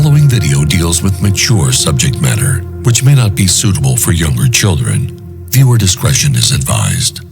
following video deals with mature subject matter, which may not be suitable for younger children. Viewer discretion is advised.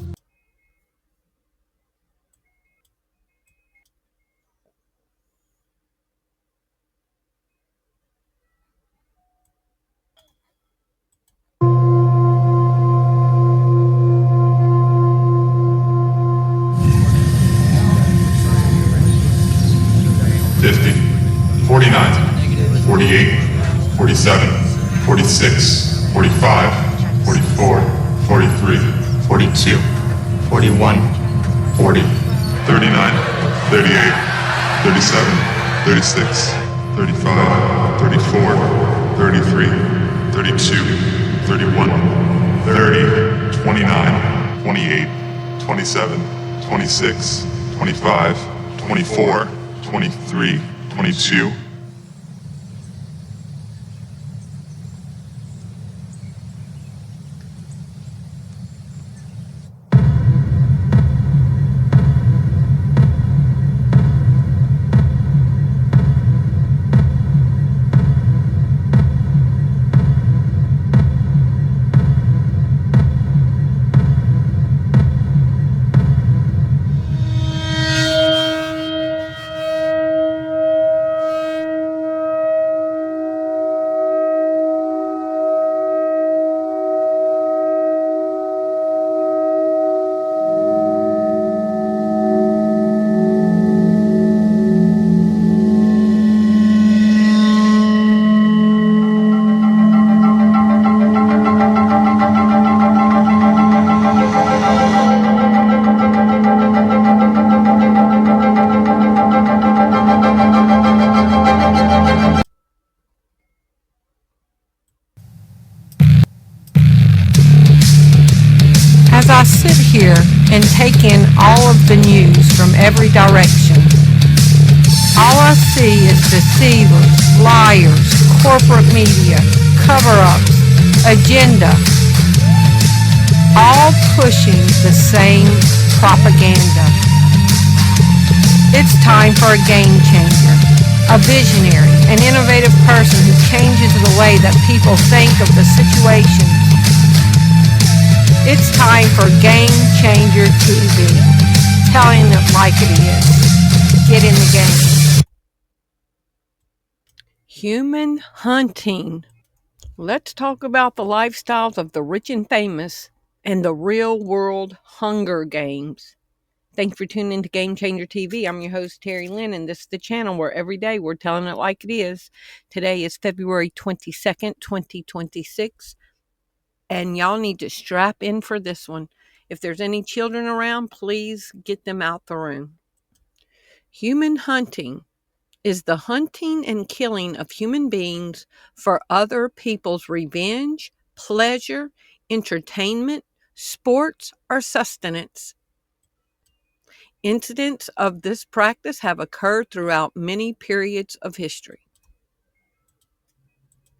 As I sit here and take in all of the news from every direction, all I see is deceivers, liars, corporate media, cover-ups, agenda, all pushing the same propaganda. It's time for a game changer, a visionary, an innovative person who changes the way that people think of the situation. It's time for Game Changer TV, telling it like it is. Get in the game. Human hunting. Let's talk about the lifestyles of the rich and famous and the real world Hunger Games. Thanks for tuning into Game Changer TV. I'm your host, Terri Lynn, and this is the channel where every day we're telling it like it is. Today is February 22nd, 2026. And y'all need to strap in for this one. If there's any children around, please get them out the room. Human hunting is the hunting and killing of human beings for other people's revenge, pleasure, entertainment, sports, or sustenance. Incidents of this practice have occurred throughout many periods of history.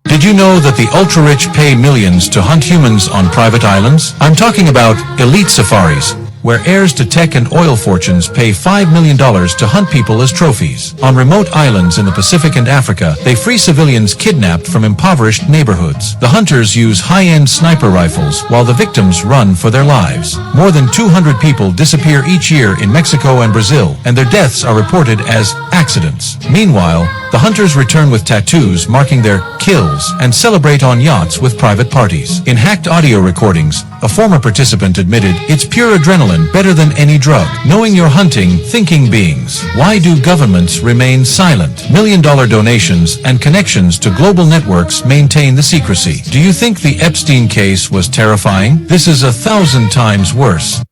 Did you know that the ultra-rich pay millions to hunt humans on private islands? I'm talking about elite safaris, where heirs to tech and oil fortunes pay $5 million to hunt people as trophies. On remote islands in the Pacific and Africa, they free civilians kidnapped from impoverished neighborhoods. The hunters use high-end sniper rifles while the victims run for their lives. More than 200 people disappear each year in Mexico and Brazil, and their deaths are reported as accidents. Meanwhile, the hunters return with tattoos marking their kills and celebrate on yachts with private parties. In hacked audio recordings, a former participant admitted, "It's pure adrenaline, better than any drug. Knowing you're hunting thinking beings." Why do governments remain silent? $1 million donations and connections to global networks maintain the secrecy. Do you think the Epstein case was terrifying? This is 1,000 times worse.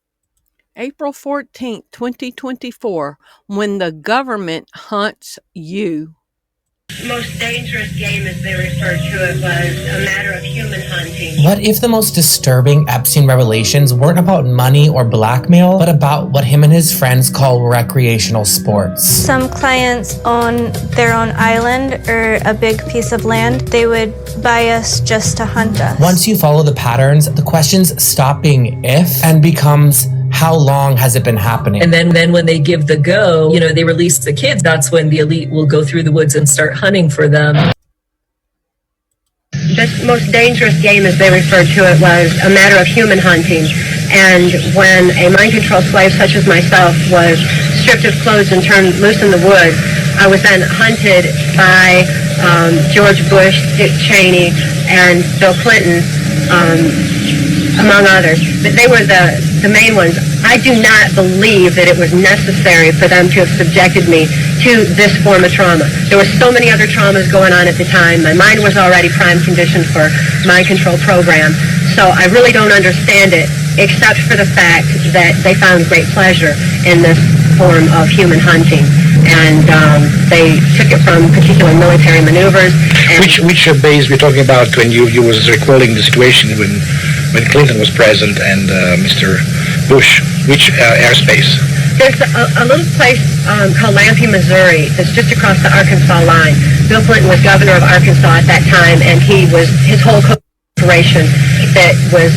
April 14th, 2024, when the government hunts you. The most dangerous game, as they referred to it, was a matter of human hunting. What if the most disturbing Epstein revelations weren't about money or blackmail, but about what him and his friends call recreational sports? Some clients own their own island or a big piece of land. They would buy us just to hunt us. Once you follow the patterns, the questions stop being if and becomes how long has it been happening? And then when they give the go, they release the kids, that's when the elite will go through the woods and start hunting for them. most dangerous game, as they referred to it, was a matter of human hunting. And when a mind control slave such as myself was stripped of clothes and turned loose in the woods, I was then hunted by George Bush, Dick Cheney, and Bill Clinton, among others. But they were the main ones. I do not believe that it was necessary for them to have subjected me to this form of trauma. There were so many other traumas going on at the time. My mind was already prime conditioned for mind control program. So I really don't understand it, except for the fact that they found great pleasure in this form of human hunting. And they took it from particular military maneuvers. And which base we're talking about when you was recalling the situation when Clinton was president and Mr. Bush? Which airspace? There's a little place called Lampe, Missouri, that's just across the Arkansas line. Bill Clinton was governor of Arkansas at that time, and his whole corporation that was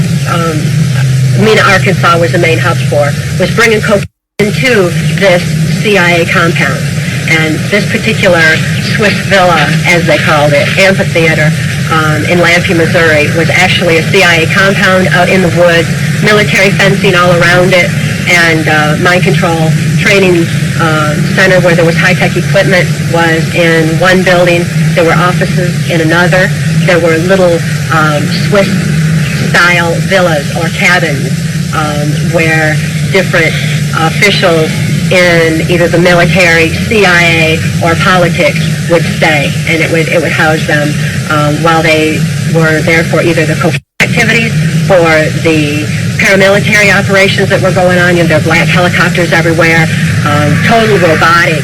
Mena, Arkansas, was the main hub for, was bringing cocaine into this CIA compound. And this particular Swiss villa, as they called it, amphitheater in Lampe, Missouri, was actually a CIA compound out in the woods, military fencing all around it, and mind control training center where there was high-tech equipment was in one building. There were offices in another. There were little Swiss-style villas or cabins where different officials in either the military, CIA, or politics would stay, and it would house them while they were there for either the activities, for the paramilitary operations that were going on. There were black helicopters everywhere, total robotic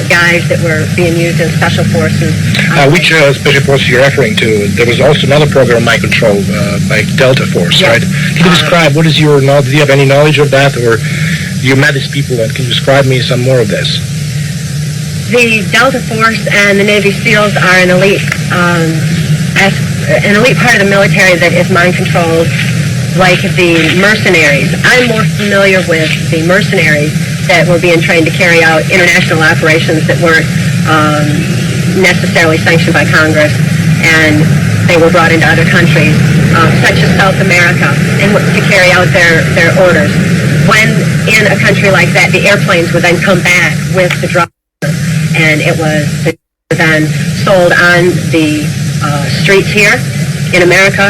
guys that were being used in special forces. Which special forces you're referring to? There was also another program, mind control, like Delta Force, yes. Right? Can you describe, what is your knowledge? Do you have any knowledge of that, or you met these people, and can you describe me some more of this? The Delta Force and the Navy SEALs are an elite part of the military that is mind controlled, like the mercenaries. I'm more familiar with the mercenaries that were being trained to carry out international operations that weren't necessarily sanctioned by Congress, and they were brought into other countries, such as South America, and to carry out their orders. When in a country like that, the airplanes would then come back with the drugs, and it was then sold on the streets here in America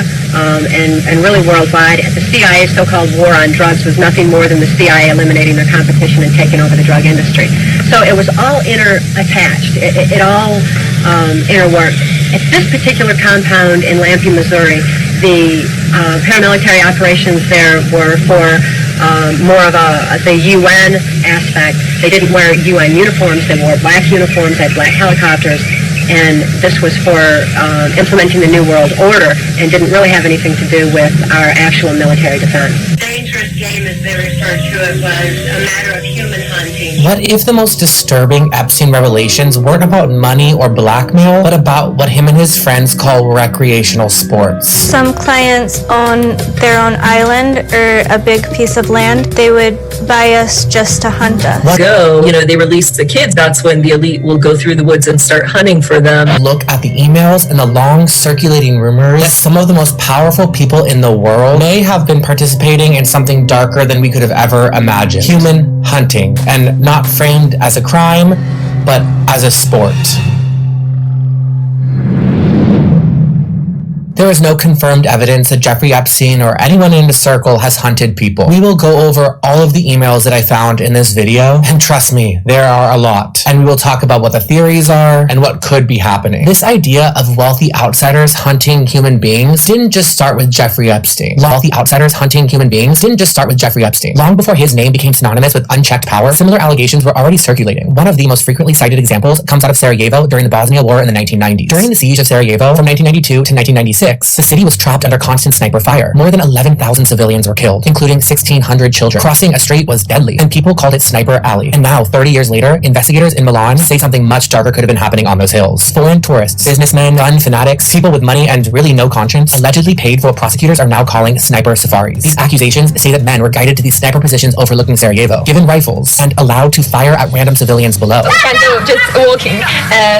and really worldwide. The CIA's so-called war on drugs was nothing more than the CIA eliminating their competition and taking over the drug industry. So it was all attached. It all interworked. At this particular compound in Lampe, Missouri, the paramilitary operations there were for more of the UN aspect. They didn't wear UN uniforms. They wore black uniforms, had black helicopters, and this was for implementing the New World Order and didn't really have anything to do with our actual military defense. Dangerous game, as they referred to it, was a matter of human hunting. What if the most disturbing Epstein revelations weren't about money or blackmail, but about what him and his friends call recreational sports? Some clients own their own island or a big piece of land. They would buy us just to hunt us. They release the kids. That's when the elite will go through the woods and start hunting for them. Look at the emails and the long circulating rumors that some of the most powerful people in the world may have been participating in something darker than we could have ever imagined. Human hunting, and not framed as a crime, but as a sport. There is no confirmed evidence that Jeffrey Epstein or anyone in the circle has hunted people. We will go over all of the emails that I found in this video, and trust me, there are a lot. And we will talk about what the theories are and what could be happening. This idea of wealthy outsiders hunting human beings didn't just start with Jeffrey Epstein. Wealthy outsiders hunting human beings didn't just start with Jeffrey Epstein. Long before his name became synonymous with unchecked power, similar allegations were already circulating. One of the most frequently cited examples comes out of Sarajevo during the Bosnia War in the 1990s. During the siege of Sarajevo from 1992 to 1996, the city was trapped under constant sniper fire. More than 11,000 civilians were killed, including 1,600 children. Crossing a street was deadly, and people called it Sniper Alley. And now, 30 years later, investigators in Milan say something much darker could have been happening on those hills. Foreign tourists, businessmen, gun fanatics, people with money and really no conscience, allegedly paid for what prosecutors are now calling sniper safaris. These accusations say that men were guided to these sniper positions overlooking Sarajevo, given rifles, and allowed to fire at random civilians below. We can't do just walking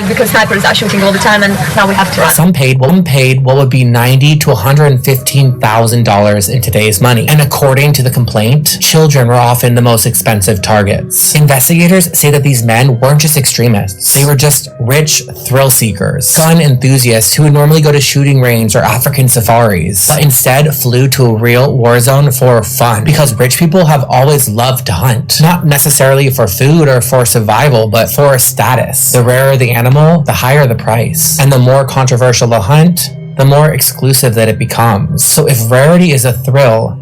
because snipers are shooting all the time, and now we have to run. Some paid what would be be $90,000 to $115,000 in today's money. And according to the complaint, children were often the most expensive targets. Investigators say that these men weren't just extremists. They were just rich thrill seekers, gun enthusiasts who would normally go to shooting range or African safaris, but instead flew to a real war zone for fun, because rich people have always loved to hunt. Not necessarily for food or for survival, but for status. The rarer the animal, the higher the price. And the more controversial the hunt, the more exclusive that it becomes. So if rarity is a thrill,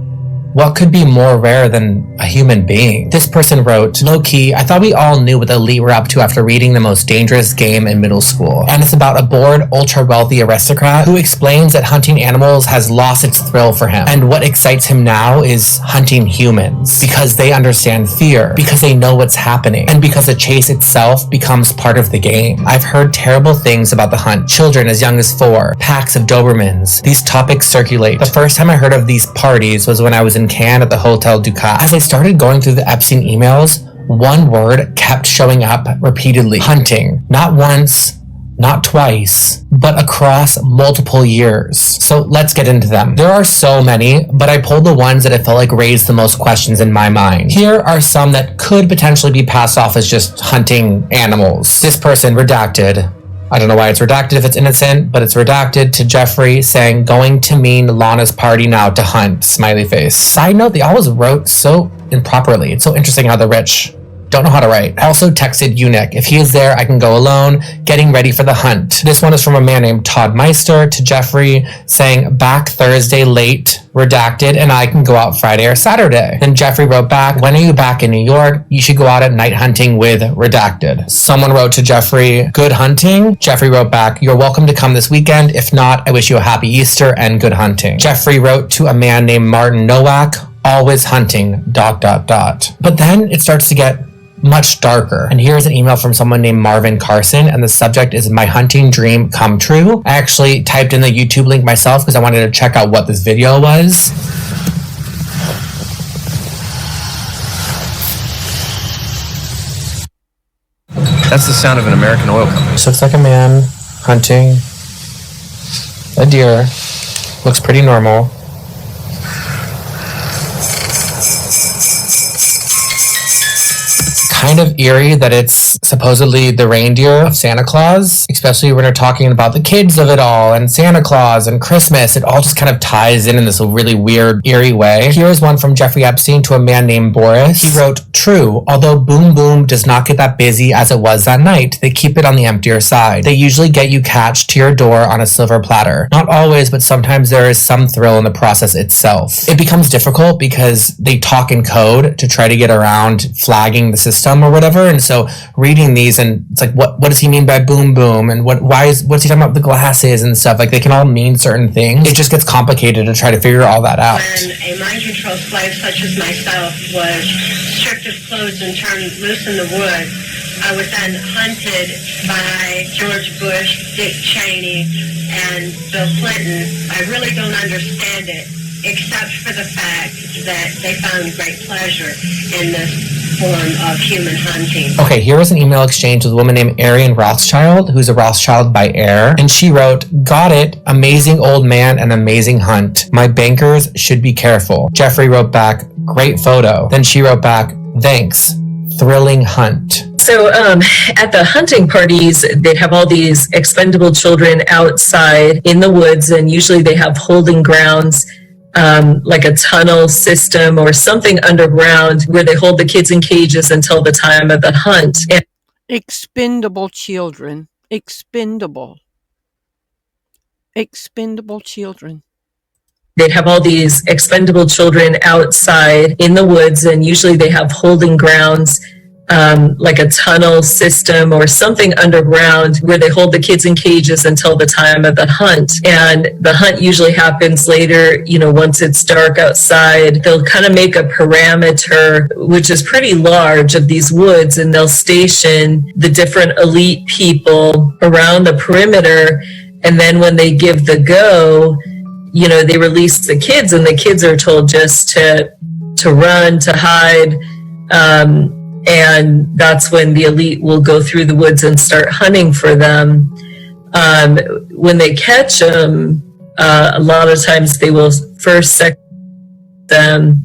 what could be more rare than a human being? This person wrote, low-key, I thought we all knew what the elite were up to after reading The Most Dangerous Game in middle school. And it's about a bored, ultra-wealthy aristocrat who explains that hunting animals has lost its thrill for him. And what excites him now is hunting humans. Because they understand fear. Because they know what's happening. And because the chase itself becomes part of the game. I've heard terrible things about the hunt. Children as young as 4. Packs of Dobermans. These topics circulate. The first time I heard of these parties was when I was in Cannes at the Hotel Ducat. As I started going through the Epstein emails, one word kept showing up repeatedly. Hunting. Not once, not twice, but across multiple years. So let's get into them. There are so many, but I pulled the ones that I felt like raised the most questions in my mind. Here are some that could potentially be passed off as just hunting animals. This person, redacted. I don't know why it's redacted if it's innocent, but it's redacted to Jeffrey saying, going to mean Lana's party now to hunt, smiley face. Side note, they always wrote so improperly. It's so interesting how the rich don't know how to write. Also texted Eunuch, if he is there, I can go alone, getting ready for the hunt. This one is from a man named Todd Meister to Jeffrey saying, back Thursday late, redacted, and I can go out Friday or Saturday. Then Jeffrey wrote back, when are you back in New York? You should go out at night hunting with redacted. Someone wrote to Jeffrey, good hunting. Jeffrey wrote back, you're welcome to come this weekend. If not, I wish you a happy Easter and good hunting. Jeffrey wrote to a man named Martin Nowak, always hunting, ... But then it starts to get much darker. And here's an email from someone named Marvin Carson, and the subject is my hunting dream come true. I actually typed in the YouTube link myself because I wanted to check out what this video was. That's the sound of an American oil company. This looks like a man hunting a deer. Looks pretty normal. Kind of eerie that it's supposedly the reindeer of Santa Claus, especially when we're talking about the kids of it all and Santa Claus and Christmas. It all just kind of ties in this really weird, eerie way. Here's one from Jeffrey Epstein to a man named Boris. He wrote, true, although Boom Boom does not get that busy as it was that night, they keep it on the emptier side. They usually get you catched to your door on a silver platter. Not always, but sometimes there is some thrill in the process itself. It becomes difficult because they talk in code to try to get around flagging the system or whatever, and so reading these and it's like what does he mean by boom boom and what's he talking about the glasses and stuff, like they can all mean certain things. It just gets complicated to try to figure all that out. When a mind control slave such as myself was stripped of clothes and turned loose in the woods, I was then hunted by George Bush, Dick Cheney, and Bill Clinton. I really don't understand it, except for the fact that they found great pleasure in this form of human hunting. Okay, here was an email exchange with a woman named Arian Rothschild, who's a Rothschild by air, and she wrote, got it, amazing old man and amazing hunt. My bankers should be careful. Jeffrey wrote back, great photo. Then she wrote back, thanks, thrilling hunt. So at the hunting parties, they'd have all these expendable children outside in the woods, and usually they have holding grounds, like a tunnel system or something underground where they hold the kids in cages until the time of the hunt. And Expendable children. Expendable children. they'd have all these expendable children outside in the woods, and usually they have holding grounds, like a tunnel system or something underground where they hold the kids in cages until the time of the hunt. And the hunt usually happens later, once it's dark outside. They'll kind of make a perimeter, which is pretty large, of these woods, and they'll station the different elite people around the perimeter. And then when they give the go, they release the kids, and the kids are told just to run, to hide. And that's when the elite will go through the woods and start hunting for them. When they catch them, A lot of times they will first sex them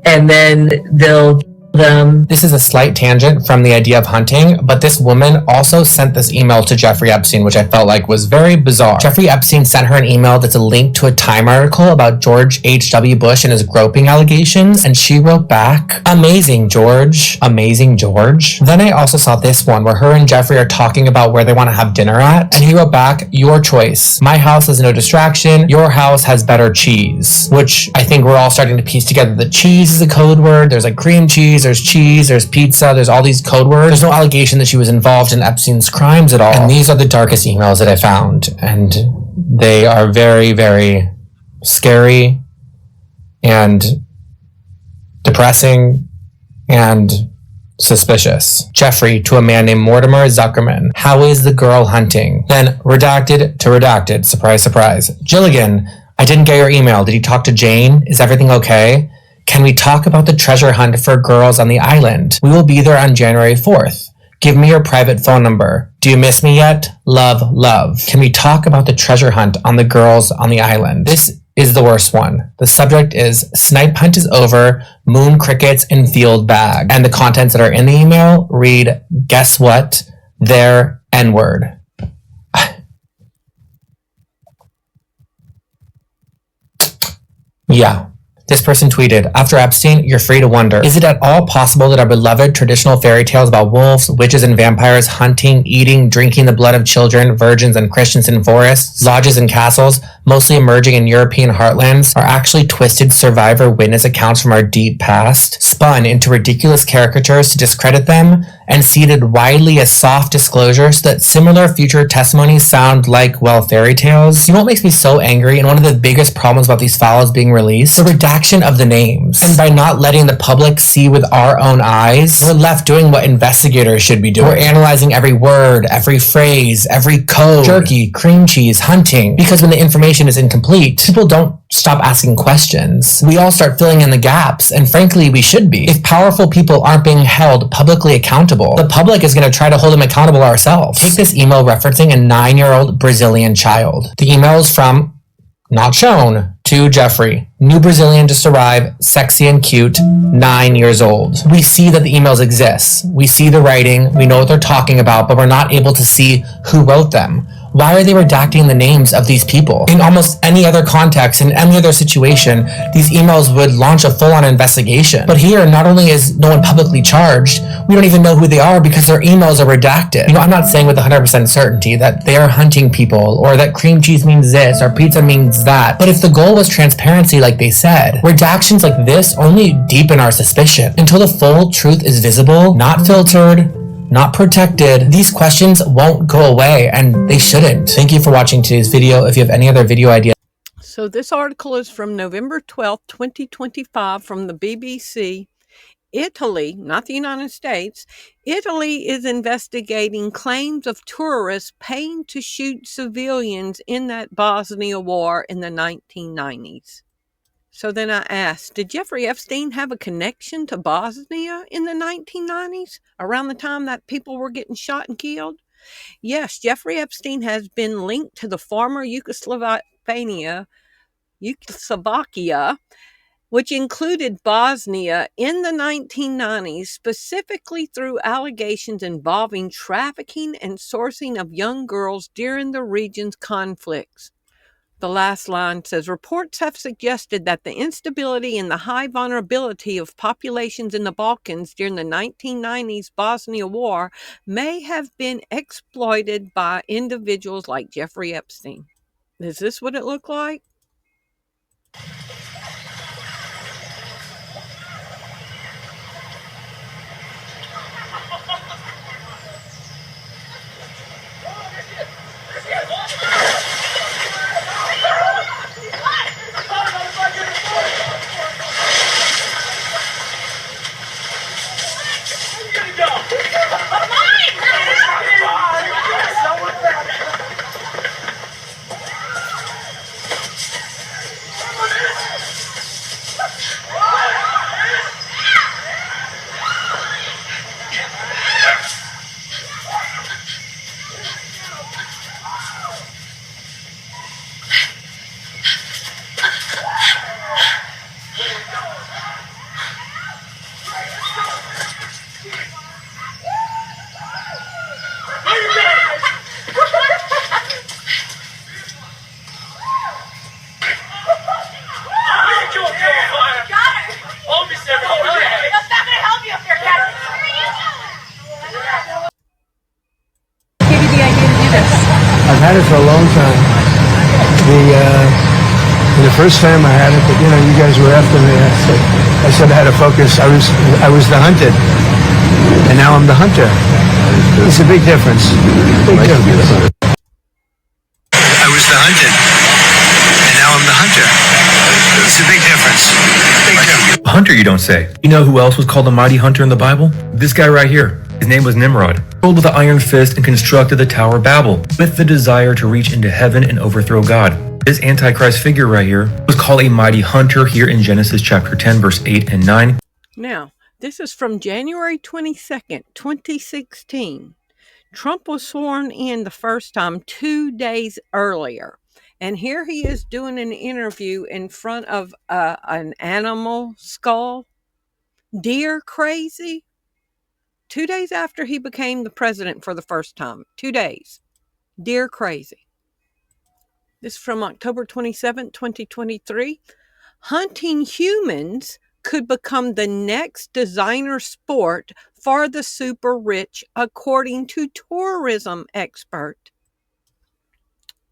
and then they'll kill them. This is a slight tangent from the idea of hunting, but this woman also sent this email to Jeffrey Epstein, which I felt like was very bizarre. Jeffrey Epstein sent her an email that's a link to a Time article about George H.W. Bush and his groping allegations, and she wrote back, "Amazing, George. Amazing, George." Then I also saw this one where her and Jeffrey are talking about where they want to have dinner at, and he wrote back, "Your choice. My house is no distraction. Your house has better cheese," which I think we're all starting to piece together that cheese is a code word. There's like cream cheese, there's cheese, there's pizza, there's all these code words. There's no allegation that she was involved in Epstein's crimes at all. And these are the darkest emails that I found. And they are very, very scary and depressing and suspicious. Jeffrey to a man named Mortimer Zuckerman. "How is the girl hunting?" Then redacted to redacted. Surprise, surprise. "Jilligan, I didn't get your email. Did you talk to Jane? Is everything okay? Can we talk about the treasure hunt for girls on the island? We will be there on January 4th. Give me your private phone number. Do you miss me yet? Love, love. Can we talk about the treasure hunt on the girls on the island?" This is the worst one. The subject is "Snipe hunt is over, moon crickets in field bag." And the contents that are in the email read, "Guess what? They're N-word." Yeah. This person tweeted, "After Epstein, you're free to wonder, is it at all possible that our beloved traditional fairy tales about wolves, witches, and vampires hunting, eating, drinking the blood of children, virgins, and Christians in forests, lodges, and castles, mostly emerging in European heartlands, are actually twisted survivor witness accounts from our deep past, spun into ridiculous caricatures to discredit them, and seeded widely as soft disclosure so that similar future testimonies sound like, well, fairy tales?" You know what makes me so angry, and one of the biggest problems about these files being released? The redaction of the names. And by not letting the public see with our own eyes, we're left doing what investigators should be doing. We're analyzing every word, every phrase, every code. Jerky, cream cheese, hunting. Because when the information is incomplete, people don't stop asking questions. We all start filling in the gaps, and frankly, we should be. If powerful people aren't being held publicly accountable, the public is going to try to hold them accountable ourselves. Take this email referencing a 9-year-old Brazilian child. The email is from, not shown, to Jeffrey. New Brazilian just arrived, sexy and cute, 9 years old. We see that the emails exist. We see the writing. We know what they're talking about, but we're not able to see who wrote them. Why are they redacting the names of these people? In almost any other context, in any other situation, these emails would launch a full-on investigation. But here, not only is no one publicly charged, we don't even know who they are because their emails are redacted. You know, I'm not saying with 100% certainty that they are hunting people, or that cream cheese means this, or pizza means that. But if the goal was transparency like they said, redactions like this only deepen our suspicion. Until the full truth is visible, not filtered, not protected, these questions won't go away, and they shouldn't. Thank you for watching today's video. If you have any other video ideas. So this article is from November 12th, 2025 from the BBC. Italy, not the United States, Italy is investigating claims of tourists paying to shoot civilians in that Bosnia war in the 1990s. So then I asked, did Jeffrey Epstein have a connection to Bosnia in the 1990s, around the time that people were getting shot and killed? Yes, Jeffrey Epstein has been linked to the former Yugoslavia, which included Bosnia in the 1990s, specifically through allegations involving trafficking and sourcing of young girls during the region's conflicts. The last line says, reports have suggested that the instability and the high vulnerability of populations in the Balkans during the 1990s Bosnia War may have been exploited by individuals like Jeffrey Epstein. Is this what it looked like? I've had it for a long time. The first time I had it, but you guys were after me. I said I had to focus. I was the hunted, and now I'm the hunter. It's a big difference. Big difference. I was the hunted, and now I'm the hunter. It's a big difference. Big difference. Hunter, you don't say. You know who else was called a mighty hunter in the Bible? This guy right here. His name was Nimrod. Ruled with an iron fist and constructed the Tower of Babel with the desire to reach into heaven and overthrow God. This Antichrist figure right here was called a mighty hunter here in Genesis chapter 10, verse 8 and 9. Now, this is from January 22nd, 2016. Trump was sworn in the first time 2 days earlier. And here he is doing an interview in front of an animal skull. Deer crazy. 2 days after he became the president for the first time. 2 days. Deer crazy. This is from October 27, 2023. Hunting humans could become the next designer sport for the super rich, according to tourism expert.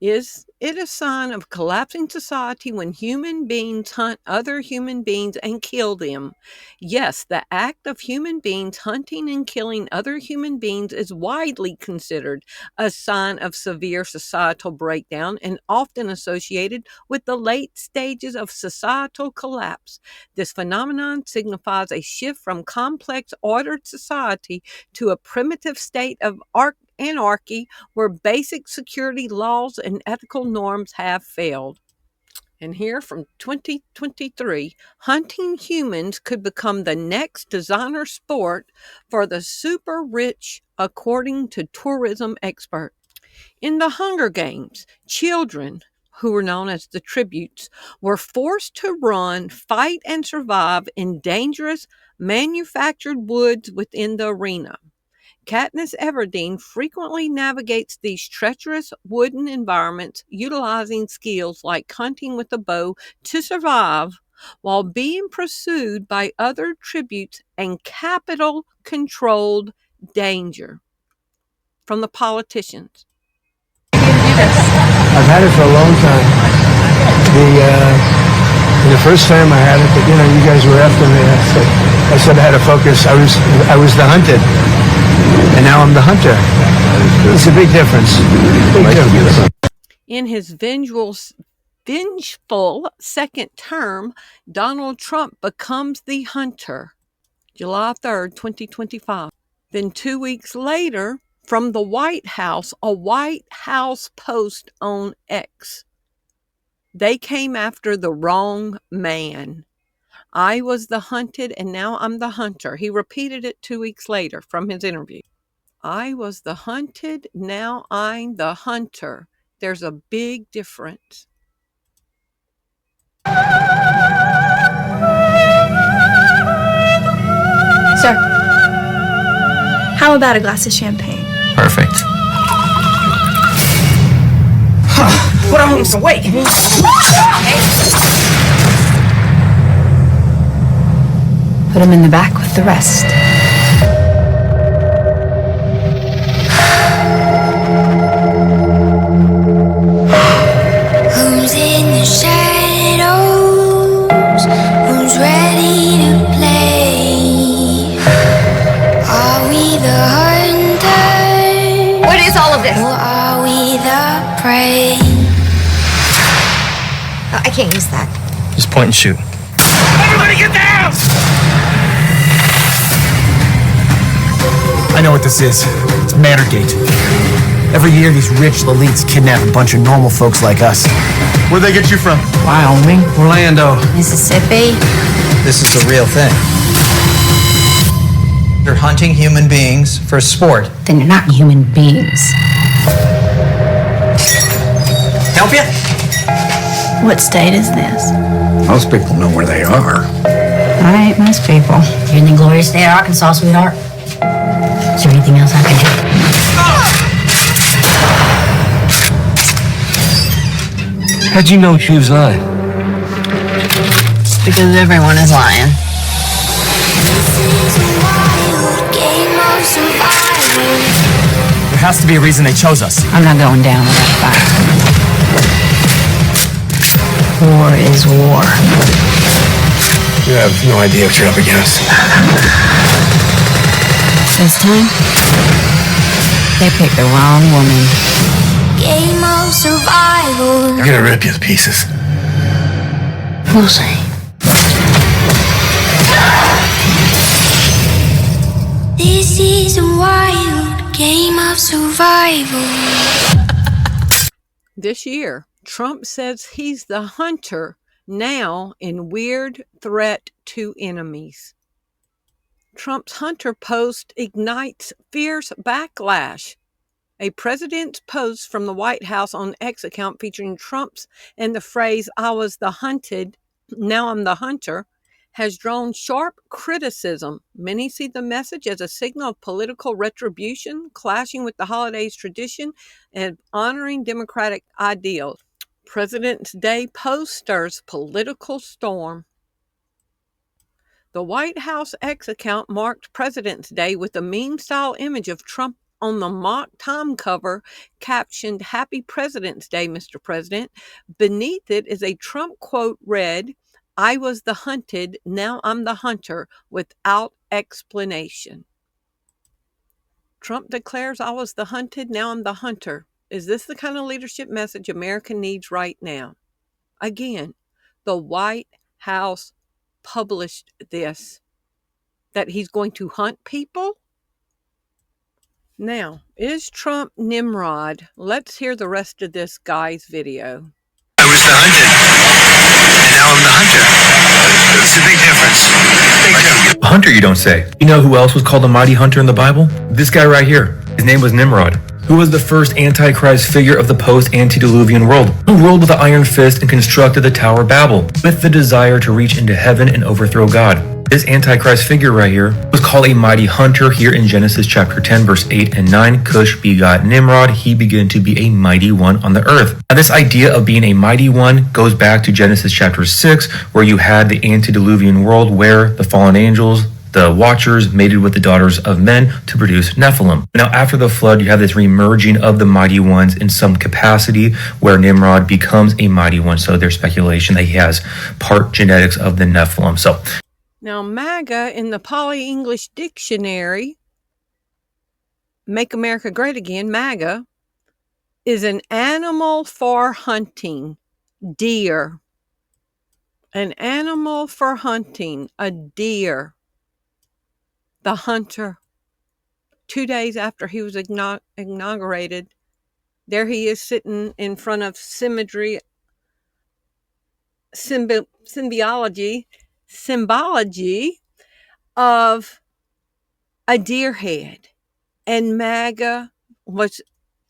Is it a sign of collapsing society when human beings hunt other human beings and kill them? Yes, the act of human beings hunting and killing other human beings is widely considered a sign of severe societal breakdown and often associated with the late stages of societal collapse. This phenomenon signifies a shift from complex ordered society to a primitive state of anarchy where basic security laws and ethical norms have failed. And here from 2023, hunting humans could become the next designer sport for the super rich, according to tourism expert. In the Hunger Games, children, who were known as the tributes, were forced to run, fight, and survive in dangerous manufactured woods within the arena. Katniss Everdeen frequently navigates these treacherous wooden environments, utilizing skills like hunting with a bow to survive while being pursued by other tributes and capital-controlled danger. From the politicians. I've had it for a long time. The first time I had it, but you guys were after me. I said I had to focus. I was the hunted, and now I'm the hunter. It's a big difference. Big difference. In his vengeful second term, Donald Trump becomes the hunter. July 3rd, 2025. Then 2 weeks later, from the White House, a White House post on X. They came after the wrong man. I was the hunted and now I'm the hunter. He repeated it 2 weeks later from his interview. I was the hunted, now I'm the hunter. There's a big difference. Sir, how about a glass of champagne? Perfect. Put on some weight. Put him in the back with the rest. Who's in the shadows? Who's ready to play? Are we the hunters? What is all of this? Or are we the prey? I can't use that. Just point and shoot. Everybody get down! I know what this is. It's Manorgate. Every year, these rich elites kidnap a bunch of normal folks like us. Where'd they get you from? Wyoming. Orlando. Mississippi. This is the real thing. You're hunting human beings for sport. Then you're not human beings. Help you? What state is this? Most people know where they are. All right, most people. You're in the glorious state of Arkansas, sweetheart. Is there anything else I can do? How'd you know she was lying? Just because everyone is lying. This is a wild game of survival. has to be a reason they chose us. I'm not going down without a fight. War is war. You have no idea what you're up against. This time, they picked the wrong woman. Game of survival. I'm gonna rip you to pieces. We'll see. This is a wild game of survival. This year, Trump says he's the hunter now in weird threat to enemies. Trump's hunter post ignites fierce backlash. A president's post from the White House on X account featuring Trump's and the phrase, "I was the hunted, now I'm the hunter," has drawn sharp criticism. Many see the message as a signal of political retribution, clashing with the holiday's tradition and honoring democratic ideals. President's Day post stirs political storm. The White House X account marked President's Day with a meme-style image of Trump on the mock Time cover captioned, "Happy President's Day, Mr. President." Beneath it is a Trump quote read, "I was the hunted, now I'm the hunter," without explanation. Trump declares, "I was the hunted, now I'm the hunter." Is this the kind of leadership message America needs right now? Again, the White House published this, that he's going to hunt people? Now, is Trump Nimrod? Let's hear the rest of this guy's video. I was the hunted, and now I'm the hunter. It's a big difference. Big difference. A hunter, you don't say. You know who else was called a mighty hunter in the Bible? This guy right here. His name was Nimrod, who was the first antichrist figure of the post-antediluvian world, who ruled with an iron fist and constructed the Tower of Babel with the desire to reach into heaven and overthrow God. This antichrist figure right here was called a mighty hunter here in Genesis chapter 10 verse 8 and 9. Cush begot Nimrod. He began to be a mighty one on the earth. Now this idea of being a mighty one goes back to Genesis chapter 6, where you had the antediluvian world where the fallen angels, the watchers, mated with the daughters of men to produce Nephilim. Now after the flood, you have this remerging of the mighty ones in some capacity where Nimrod becomes a mighty one. So there's speculation that he has part genetics of the Nephilim. So now, MAGA in the Poly-English Dictionary, Make America Great Again, MAGA, is an animal for hunting, deer. An animal for hunting, a deer. The hunter. 2 days after he was inaugurated, there he is sitting in front of symbology of a deer head. And MAGA was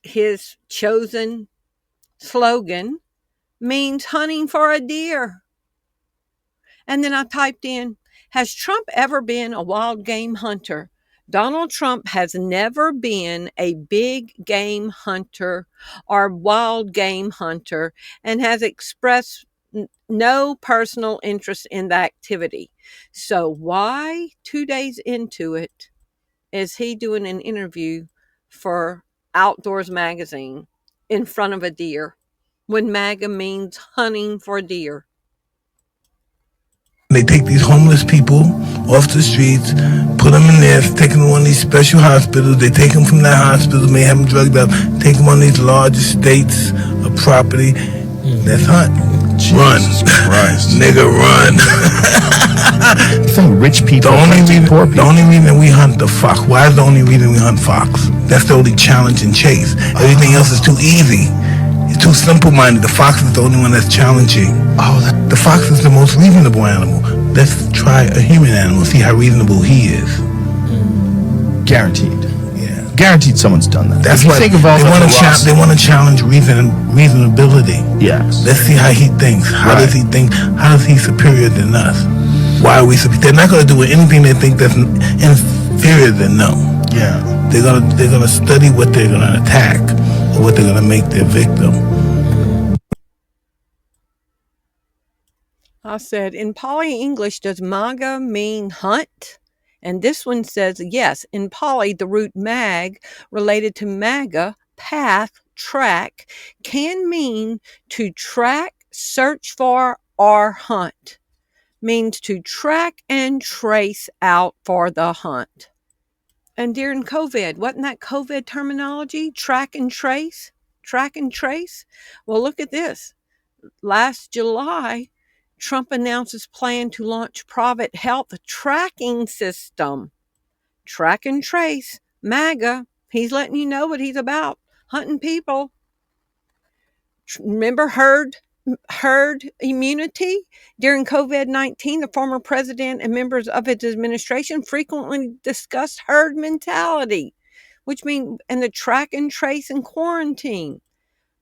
his chosen slogan, means hunting for a deer. And then I typed in, has Trump ever been a wild game hunter? Donald Trump has never been a big game hunter or wild game hunter and has expressed no personal interest in the activity. So why 2 days into it is he doing an interview for Outdoors Magazine in front of a deer when MAGA means hunting for deer? They take these homeless people off the streets, put them in there, take them to one of these special hospitals. They take them from that hospital, may have them drugged up, take them on these large estates of property. That's hunt. Run. Nigga, run. You think rich people poor people? The only reason we hunt the fox. Why is the only reason we hunt fox? That's the only challenge and chase. Everything else is too easy. It's too simple-minded. The fox is the only one that's challenging. The fox is the most reasonable animal. Let's try a human animal, see how reasonable he is. Guaranteed. Yeah. Guaranteed someone's done that. That's why they want to challenge reasonability. Yes. Let's see how he thinks. How does he think? How is he superior than us? Why are we superior? They're not going to do anything they think that's inferior than no. Yeah. They're gonna study what they're gonna attack or what they're gonna make their victim. I said, in Poly English, does MAGA mean hunt? And this one says, yes, in Pali, the root mag, related to maga, path, track, can mean to track, search for, or hunt. Means to track and trace out for the hunt. And during COVID, wasn't that COVID terminology? Track and trace? Track and trace? Well, look at this. Last July, Trump announced his plan to launch private health tracking system. Track and trace, MAGA. He's letting you know what he's about. Hunting people. Remember herd immunity? During COVID-19, the former president and members of his administration frequently discussed herd mentality, which means, and the track and trace and quarantine.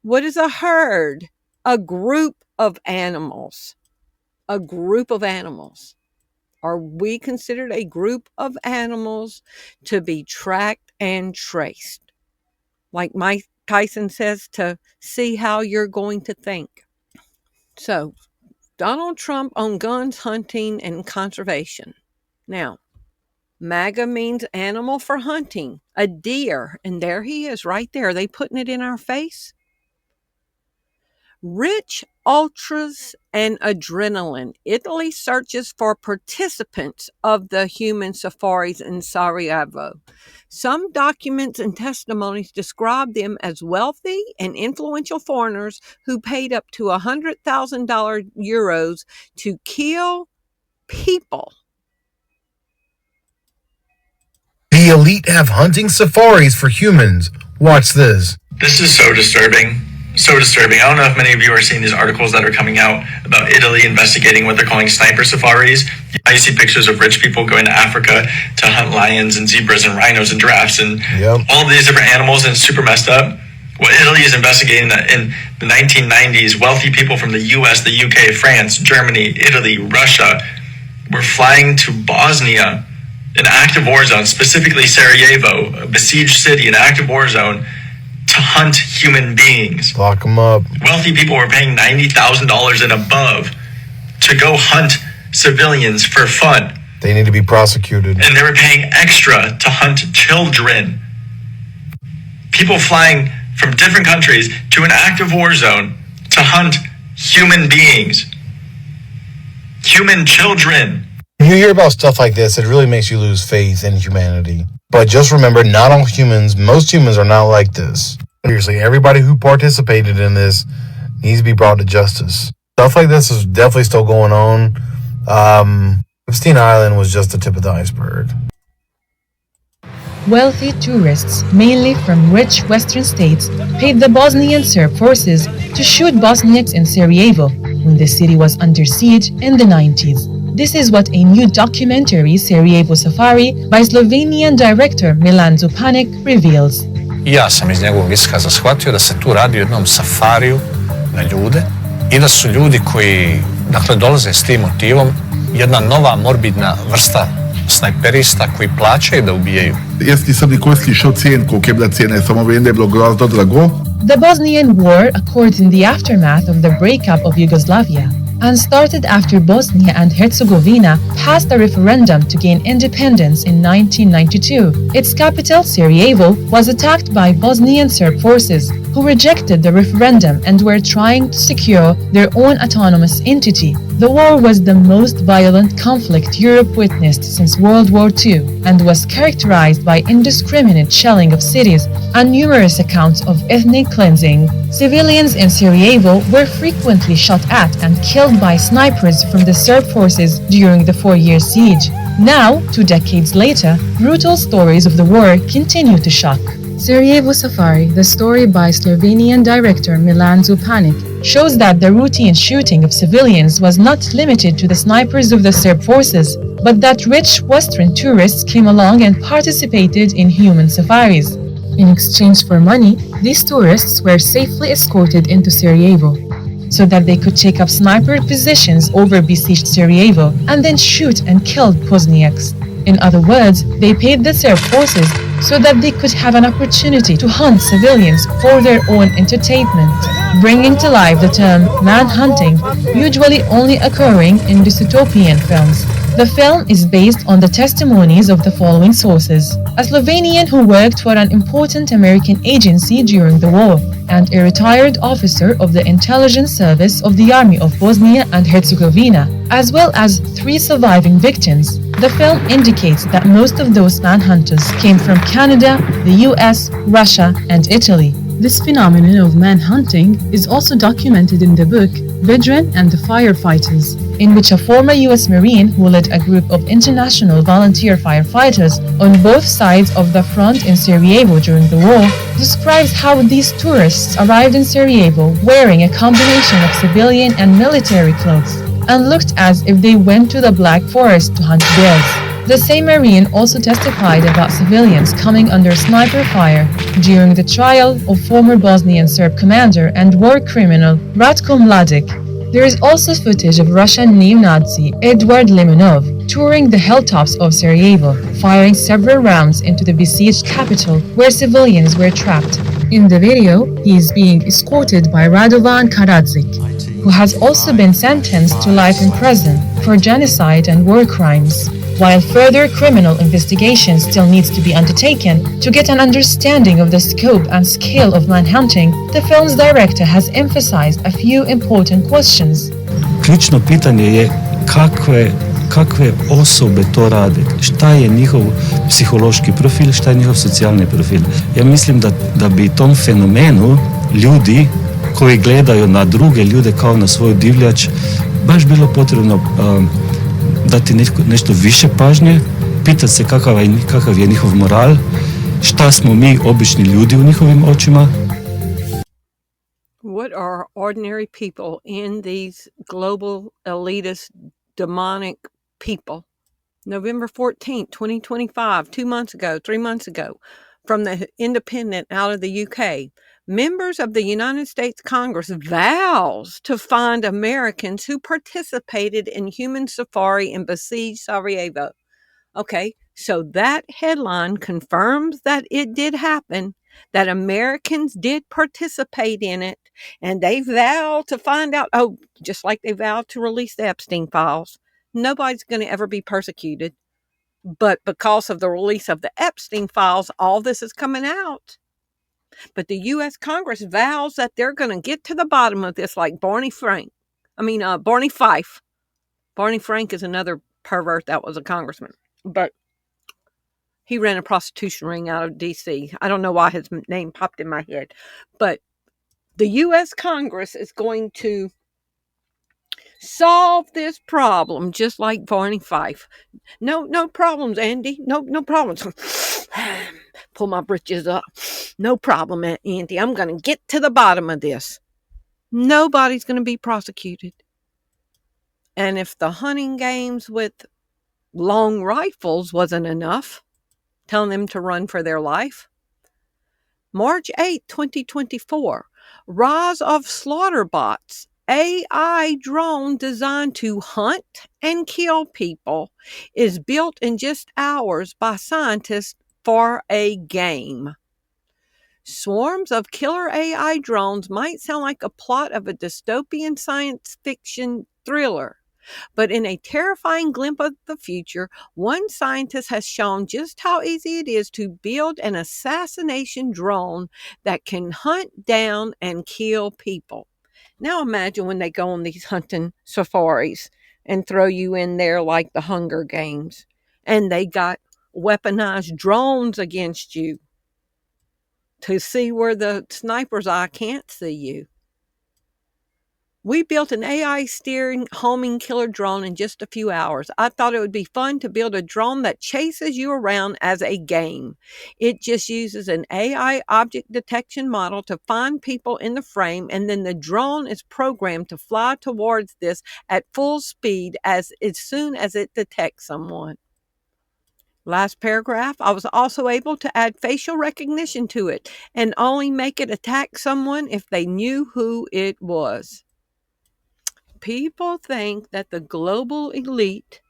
What is a herd? A group of animals. A group of animals. Are we considered a group of animals to be tracked and traced? Like Mike Tyson says, to see how you're going to think. So, Donald Trump on guns, hunting, and conservation. Now, MAGA means animal for hunting. A deer. And there he is right there. Are they putting it in our face? Rich, ultras, and adrenaline. Italy searches for participants of the human safaris in Sarajevo. Some documents and testimonies describe them as wealthy and influential foreigners who paid up to €100,000 to kill people. The elite have hunting safaris for humans. Watch this. This is so disturbing. So disturbing. I don't know if many of you are seeing these articles that are coming out about Italy investigating what they're calling sniper safaris. You see pictures of rich people going to Africa to hunt lions and zebras and rhinos and giraffes and all these different animals, and it's super messed up. Well, Italy is investigating that in the 1990s, wealthy people from the US, the UK, France, Germany, Italy, Russia were flying to Bosnia, an active war zone, specifically Sarajevo, a besieged city, an active war zone, to hunt human beings. Lock them up. Wealthy people were paying $90,000 and above to go hunt civilians for fun. They need to be prosecuted. And they were paying extra to hunt children. People flying from different countries to an active war zone to hunt human beings. Human children. When you hear about stuff like this, it really makes you lose faith in humanity. But just remember, not all humans, most humans are not like this. Seriously, everybody who participated in this needs to be brought to justice. Stuff like this is definitely still going on. Epstein Island was just the tip of the iceberg. Wealthy tourists, mainly from rich Western states, paid the Bosnian Serb forces to shoot Bosniaks in Sarajevo when the city was under siege in the 90s. This is what a new documentary, Sarajevo Safari, by Slovenian director Milan Zupanik reveals. Ja sam iz njegovog iskaza shvatio da se tu radi o jednom safariju na ljude i da su ljudi koji dolaze s tim motivom jedna nova morbidna vrsta snajperista koji plaćaju da ubijaju. Jaz nisem nikoli slišal cen, koliko je bila cena, samo vem, da je bilo grozno drago. The Bosnian War occurred in the aftermath of the breakup of Yugoslavia and started after Bosnia and Herzegovina passed a referendum to gain independence in 1992. Its capital, Sarajevo, was attacked by Bosnian Serb forces, who rejected the referendum and were trying to secure their own autonomous entity. The war was the most violent conflict Europe witnessed since World War II and was characterized by indiscriminate shelling of cities and numerous accounts of ethnic cleansing. Civilians in Sarajevo were frequently shot at and killed by snipers from the Serb forces during the 4-year siege. Now, 2 decades later, brutal stories of the war continue to shock. Sarajevo Safari, the story by Slovenian director Milan Zupanik, shows that the routine shooting of civilians was not limited to the snipers of the Serb forces, but that rich Western tourists came along and participated in human safaris. In exchange for money, these tourists were safely escorted into Sarajevo, so that they could take up sniper positions over besieged Sarajevo and then shoot and kill Bosniaks. In other words, they paid the Serb forces so that they could have an opportunity to hunt civilians for their own entertainment, bringing to life the term manhunting, usually only occurring in dystopian films. The film is based on the testimonies of the following sources: a Slovenian who worked for an important American agency during the war, and a retired officer of the intelligence service of the Army of Bosnia and Herzegovina, as well as 3 surviving victims. The film indicates that most of those manhunters came from Canada, the US, Russia, and Italy. This phenomenon of manhunting is also documented in the book Veteran and the Firefighters, in which a former US Marine who led a group of international volunteer firefighters on both sides of the front in Sarajevo during the war, describes how these tourists arrived in Sarajevo wearing a combination of civilian and military clothes and looked as if they went to the Black Forest to hunt bears. The same Marine also testified about civilians coming under sniper fire during the trial of former Bosnian Serb commander and war criminal Ratko Mladic. There is also footage of Russian neo-Nazi Eduard Limonov touring the hilltops of Sarajevo, firing several rounds into the besieged capital where civilians were trapped. In the video, he is being escorted by Radovan Karadzic, who has also been sentenced to life in prison for genocide and war crimes. While further criminal investigation still needs to be undertaken to get an understanding of the scope and scale of manhunting, the film's director has emphasized a few important questions. Ključno pitanje je kakve osobe to rade, šta je njihov psihološki profil, šta je njihov socijalni profil. Ja mislim da bi tom fenomenu ljudi koji gledaju na druge ljude kao na svoju divljač baš bilo potrebno dati nešto više pažnje, pitati se kakav je njihov moral, šta smo mi obični ljudi u njihovim očima. What are ordinary people in these global elitist demonic people? November 14th, 2025, 2 months ago, 3 months ago, from the Independent out of the UK, members of the United States Congress vows to find Americans who participated in human safari and besieged Sarajevo. Okay, so that headline confirms that it did happen, that Americans did participate in it, and they vow to find out, just like they vowed to release the Epstein files. Nobody's going to ever be persecuted. But because of the release of the Epstein files, all this is coming out. But the U.S. Congress vows that they're going to get to the bottom of this like Barney Fife. Barney Frank is another pervert that was a congressman. But he ran a prostitution ring out of D.C. I don't know why his name popped in my head. But the U.S. Congress is going to solve this problem just like Barney Fife. No problems, Andy. No problems. Pull my britches up. No problem, Andy. I'm going to get to the bottom of this. Nobody's going to be prosecuted. And if the hunting games with long rifles wasn't enough, telling them to run for their life, March 8, 2024, rise of slaughter bots, AI drone designed to hunt and kill people, is built in just hours by scientists for a game. Swarms of killer AI drones might sound like a plot of a dystopian science fiction thriller, but in a terrifying glimpse of the future, one scientist has shown just how easy it is to build an assassination drone that can hunt down and kill people. Now imagine when they go on these hunting safaris and throw you in there like the Hunger Games, and they got weaponized drones against you to see where the sniper's eye can't see you. We built an AI steering homing killer drone in just a few hours. I thought it would be fun to build a drone that chases you around as a game. It just uses an AI object detection model to find people in the frame, and then the drone is programmed to fly towards this at full speed as soon as it detects someone. Last paragraph, I was also able to add facial recognition to it and only make it attack someone if they knew who it was. People think that the global elite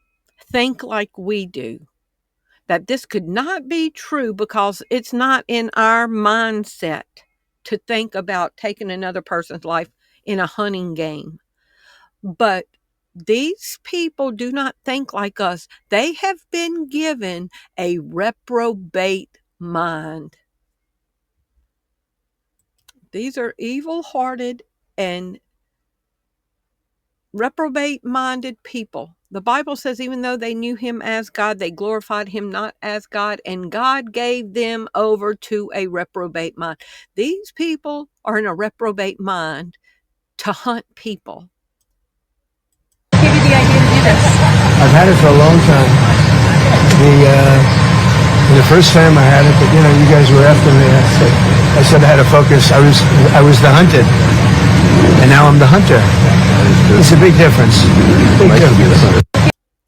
think like we do, that this could not be true because it's not in our mindset to think about taking another person's life in a hunting game. But These people do not think like us. They have been given a reprobate mind. These are evil-hearted and reprobate-minded people. The Bible says even though they knew him as God, they glorified him not as God, and God gave them over to a reprobate mind. These people are in a reprobate mind to hunt people. I've had it for a long time. The first time I had it, but you guys were after me. I said I had to focus. I was the hunted, and now I'm the hunter. It's a big difference. Big difference.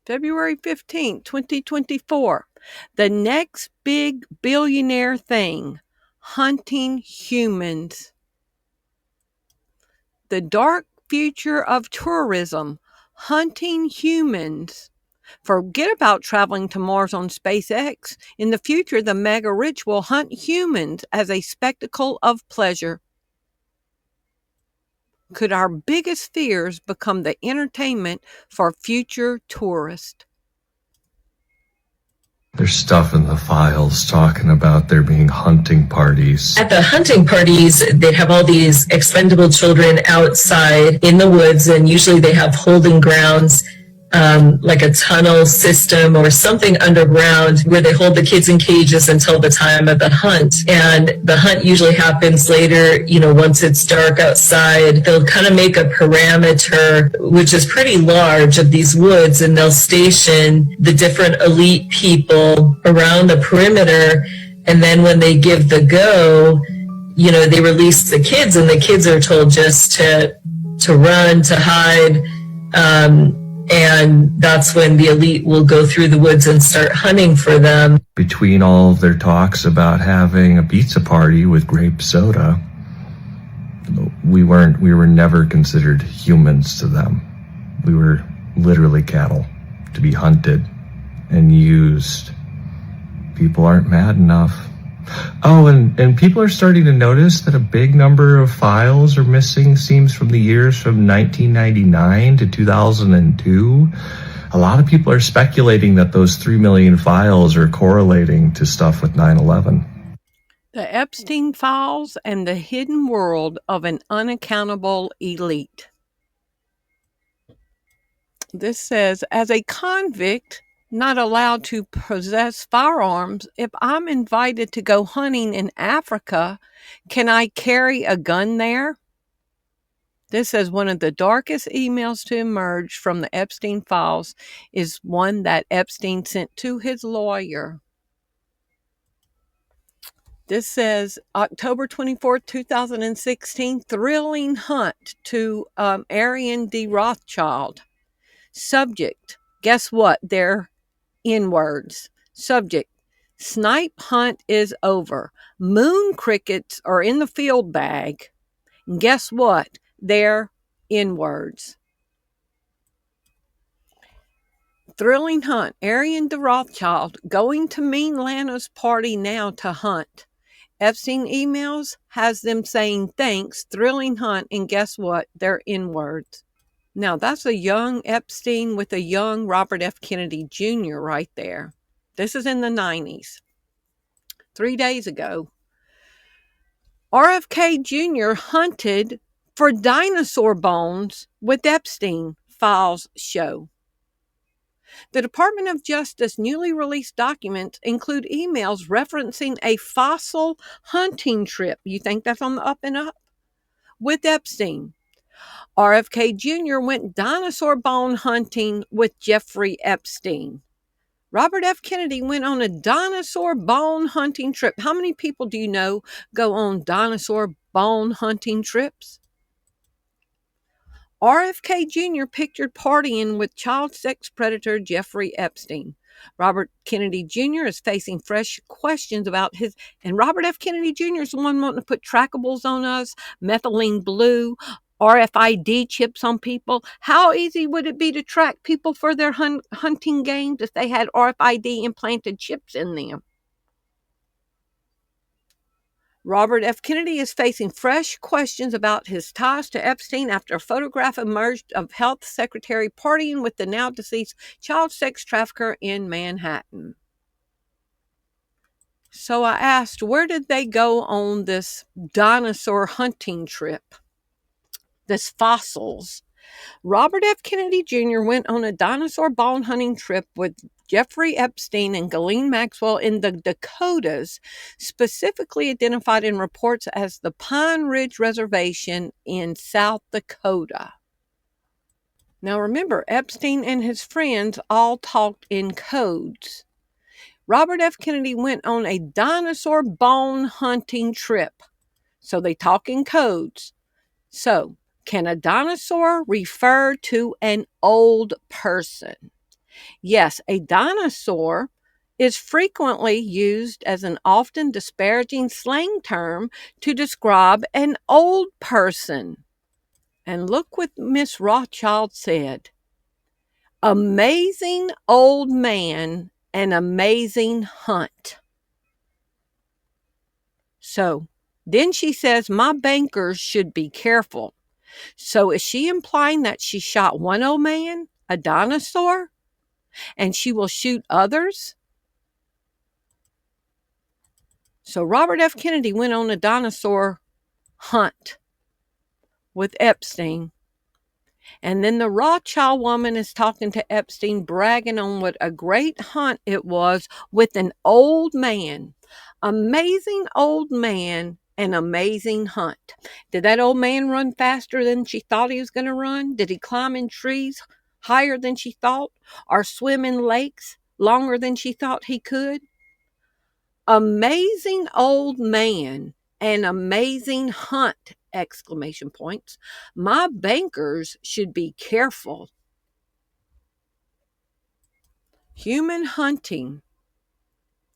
February 15th, 2024. The next big billionaire thing, hunting humans. The dark future of tourism, hunting humans. Forget about traveling to Mars on SpaceX. In the future, the mega rich will hunt humans as a spectacle of pleasure. Could our biggest fears become the entertainment for future tourists? There's stuff in the files talking about there being hunting parties. At the hunting parties, they have all these expendable children outside in the woods, and usually they have holding grounds, like a tunnel system or something underground where they hold the kids in cages until the time of the hunt. And the hunt usually happens later, once it's dark outside. They'll kind of make a parameter, which is pretty large, of these woods, and they'll station the different elite people around the perimeter. And then when they give the go, they release the kids, and the kids are told just to run, to hide. And that's when the elite will go through the woods and start hunting for them. Between all of their talks about having a pizza party with grape soda, we were never considered humans to them. We were literally cattle to be hunted and used. People aren't mad enough. Oh, and people are starting to notice that a big number of files are missing, seems from the years from 1999 to 2002. A lot of people are speculating that those 3 million files are correlating to stuff with 9/11. The Epstein files and the hidden world of an unaccountable elite. This says, as a convict not allowed to possess firearms, if I'm invited to go hunting in Africa, can I carry a gun there? This says one of the darkest emails to emerge from the Epstein files is one that Epstein sent to his lawyer. This says October 24th, 2016, thrilling hunt to Arian D. Rothschild. Subject, guess what? They're N-words. Subject, snipe hunt is over. Moon crickets are in the field bag. And guess what? They're N-words. Thrilling hunt. Arian de Rothschild going to mean Lana's party now to hunt. Epstein emails has them saying thanks, thrilling hunt, and guess what? They're N-words. Now, that's a young Epstein with a young Robert F. Kennedy Jr. right there. This is in the 90s. 3 days ago, RFK Jr. hunted for dinosaur bones with Epstein, files show. The Department of Justice newly released documents include emails referencing a fossil hunting trip. You think that's on the up and up? With Epstein. RFK Jr. went dinosaur bone hunting with Jeffrey Epstein. Robert F. Kennedy went on a dinosaur bone hunting trip. How many people do you know go on dinosaur bone hunting trips? RFK Jr. pictured partying with child sex predator Jeffrey Epstein. Robert Kennedy Jr. is facing fresh questions about his, and Robert F. Kennedy Jr. is the one wanting to put trackables on us, methylene blue, RFID chips on people. How easy would it be to track people for their hunting games if they had RFID implanted chips in them? Robert F. Kennedy is facing fresh questions about his ties to Epstein after a photograph emerged of Health Secretary partying with the now deceased child sex trafficker in Manhattan. So I asked, where did they go on this dinosaur hunting trip? This fossils. Robert F. Kennedy Jr. went on a dinosaur bone hunting trip with Jeffrey Epstein and Ghislaine Maxwell in the Dakotas, specifically identified in reports as the Pine Ridge Reservation in South Dakota. Now remember, Epstein and his friends all talked in codes. Robert F. Kennedy went on a dinosaur bone hunting trip, so they talk in codes. So, can a dinosaur refer to an old person? Yes, a dinosaur is frequently used as an often disparaging slang term to describe an old person. And look what Miss Rothschild said. Amazing old man, an amazing hunt. So, then she says, my bankers should be careful. So is she implying that she shot one old man, a dinosaur, and she will shoot others? So Robert F. Kennedy went on a dinosaur hunt with Epstein. And then the Rothschild woman is talking to Epstein, bragging on what a great hunt it was with an old man. Amazing old man, an amazing hunt. Did that old man run faster than she thought he was going to run? Did he climb in trees higher than she thought? Or swim in lakes longer than she thought he could? Amazing old man, an amazing hunt! Exclamation points. My bankers should be careful. Human hunting.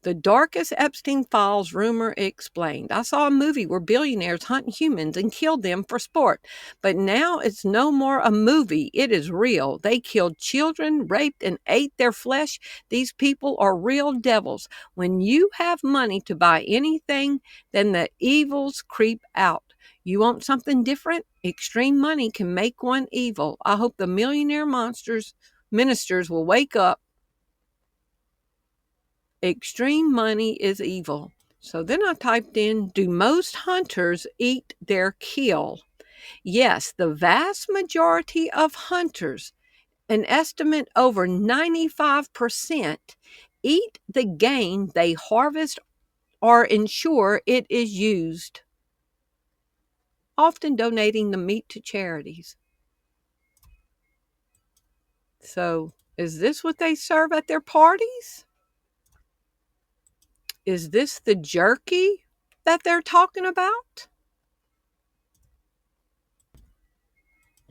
The darkest Epstein files rumor explained. I saw a movie where billionaires hunt humans and killed them for sport. But now it's no more a movie. It is real. They killed children, raped, and ate their flesh. These people are real devils. When you have money to buy anything, then the evils creep out. You want something different? Extreme money can make one evil. I hope the millionaire ministers will wake up. Extreme money is evil. So then I typed in, do most hunters eat their kill? Yes, the vast majority of hunters, an estimate over 95%, eat the game they harvest or ensure it is used, often donating the meat to charities. So, is this what they serve at their parties? Is this the jerky that they're talking about?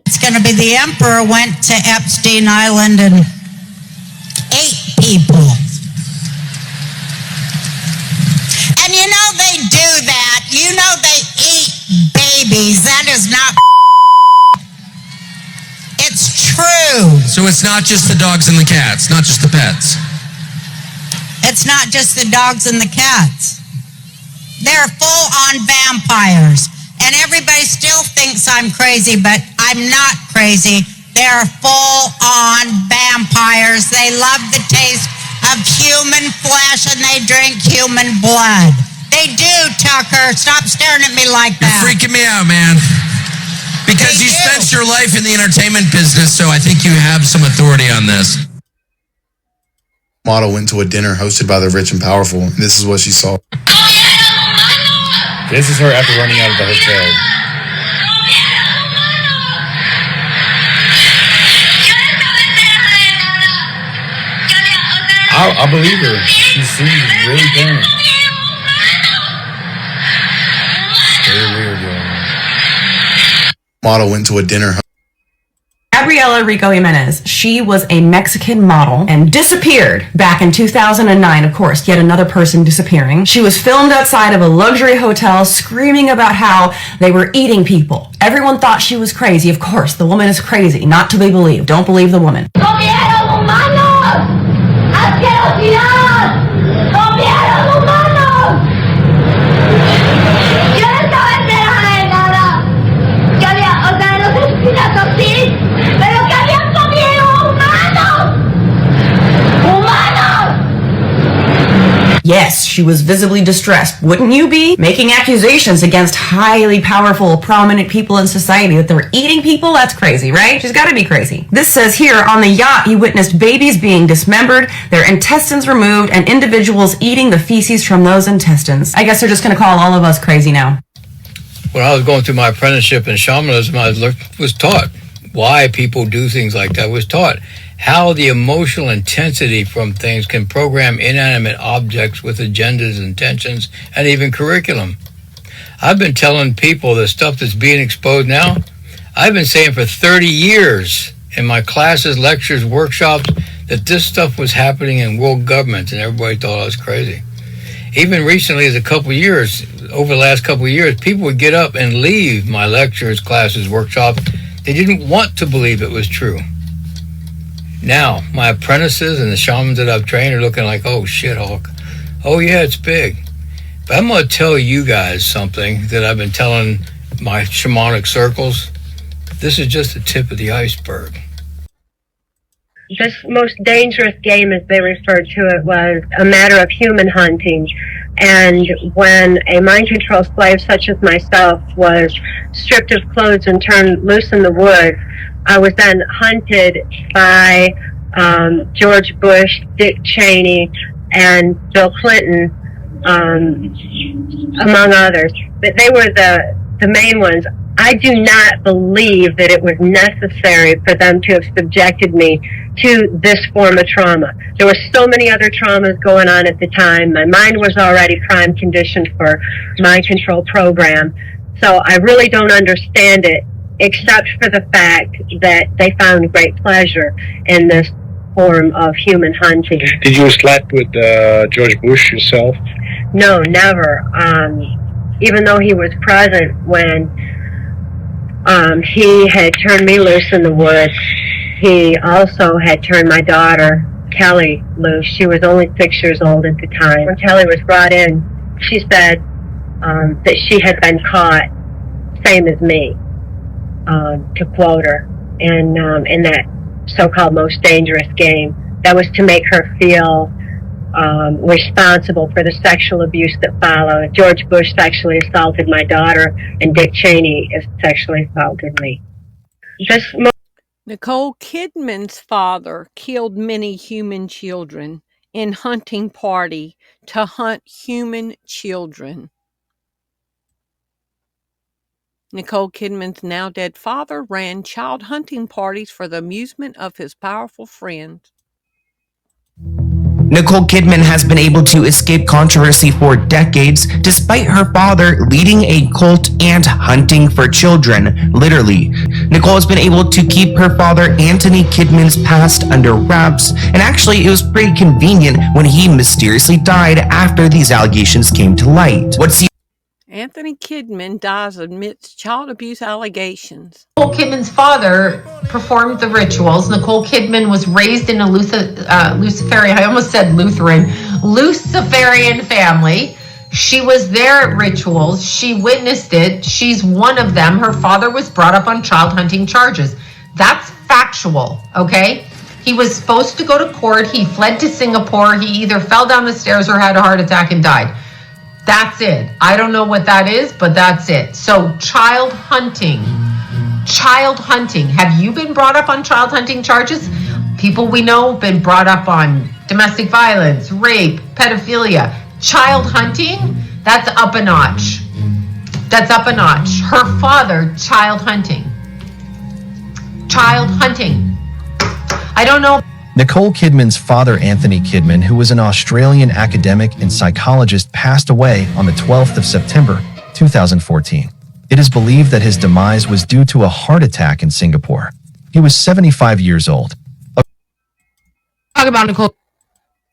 It's going to be the emperor went to Epstein Island and ate people. And you know they do that. You know they eat babies. That is not... It's true. So it's not just the dogs and the cats, not just the pets. It's not just the dogs and the cats. They're full-on vampires. And everybody still thinks I'm crazy, but I'm not crazy. They're full-on vampires. They love the taste of human flesh and they drink human blood. They do, Tucker. Stop staring at me like that. You're freaking me out, man. Because you spent your life in the entertainment business, so I think you have some authority on this. Model went to a dinner hosted by the rich and powerful, and this is what she saw. This is her after running out of the hotel. I believe her. She seems really bad. Very weird, y'all. Model went to a dinner. Gabriela Rico Jimenez, she was a Mexican model and disappeared back in 2009, of course, yet another person disappearing. She was filmed outside of a luxury hotel screaming about how they were eating people. Everyone thought she was crazy. Of course, the woman is crazy, not to be believed. Don't believe the woman. Yes, she was visibly distressed. Wouldn't you be? Making accusations against highly powerful, prominent people in society that they're eating people? That's crazy, right? She's gotta be crazy. This says here, on the yacht, he witnessed babies being dismembered, their intestines removed, and individuals eating the feces from those intestines. I guess they're just gonna call all of us crazy now. When I was going through my apprenticeship in shamanism, I was taught why people do things like that. I was taught how the emotional intensity from things can program inanimate objects with agendas, intentions, and even curriculum. I've been telling people the stuff that's being exposed now, I've been saying for 30 years in my classes, lectures, workshops, that this stuff was happening in world governments, and everybody thought I was crazy. Even recently, as over the last couple of years, people would get up and leave my lectures, classes, workshops. They didn't want to believe it was true. Now, my apprentices and the shamans that I've trained are looking like, oh shit, Hulk. Oh yeah, it's big. But I'm going to tell you guys something that I've been telling my shamanic circles. This is just the tip of the iceberg. This most dangerous game, as they referred to it, was a matter of human hunting. And when a mind control slave such as myself was stripped of clothes and turned loose in the woods, I was then hunted by George Bush, Dick Cheney, and Bill Clinton, among others. But they were the main ones. I do not believe that it was necessary for them to have subjected me to this form of trauma. There were so many other traumas going on at the time. My mind was already prime conditioned for mind control program. So I really don't understand it, except for the fact that they found great pleasure in this form of human hunting. Did you sleep with George Bush yourself? No, never. Even though he was present when he had turned me loose in the woods, he also had turned my daughter, Kelly, loose. She was only 6 years old at the time. When Kelly was brought in, she said that she had been caught, same as me, to quote her, in that so-called most dangerous game. That was to make her feel responsible for the sexual abuse that followed. George Bush sexually assaulted my daughter, and Dick Cheney sexually assaulted me. Nicole Kidman's father killed many human children in hunting party to hunt human children. Nicole Kidman's now dead father ran child hunting parties for the amusement of his powerful friends. Nicole Kidman has been able to escape controversy for decades, despite her father leading a cult and hunting for children, literally. Nicole has been able to keep her father Anthony Kidman's past under wraps, and actually it was pretty convenient when he mysteriously died after these allegations came to light. Anthony Kidman dies amidst child abuse allegations. Nicole Kidman's father performed the rituals. Nicole Kidman was raised in a Luciferian, I almost said Lutheran, Luciferian family. She was there at rituals. She witnessed it. She's one of them. Her father was brought up on child hunting charges. That's factual, okay? He was supposed to go to court. He fled to Singapore. He either fell down the stairs or had a heart attack and died. That's it. I don't know what that is, but that's it. So child hunting. Child hunting. Have you been brought up on child hunting charges? People we know have been brought up on domestic violence, rape, pedophilia. Child hunting? That's up a notch. That's up a notch. Her father, child hunting. Child hunting. I don't know. Nicole Kidman's father, Anthony Kidman, who was an Australian academic and psychologist, passed away on the 12th of September, 2014. It is believed that his demise was due to a heart attack in Singapore. He was 75 years old. Talk about Nicole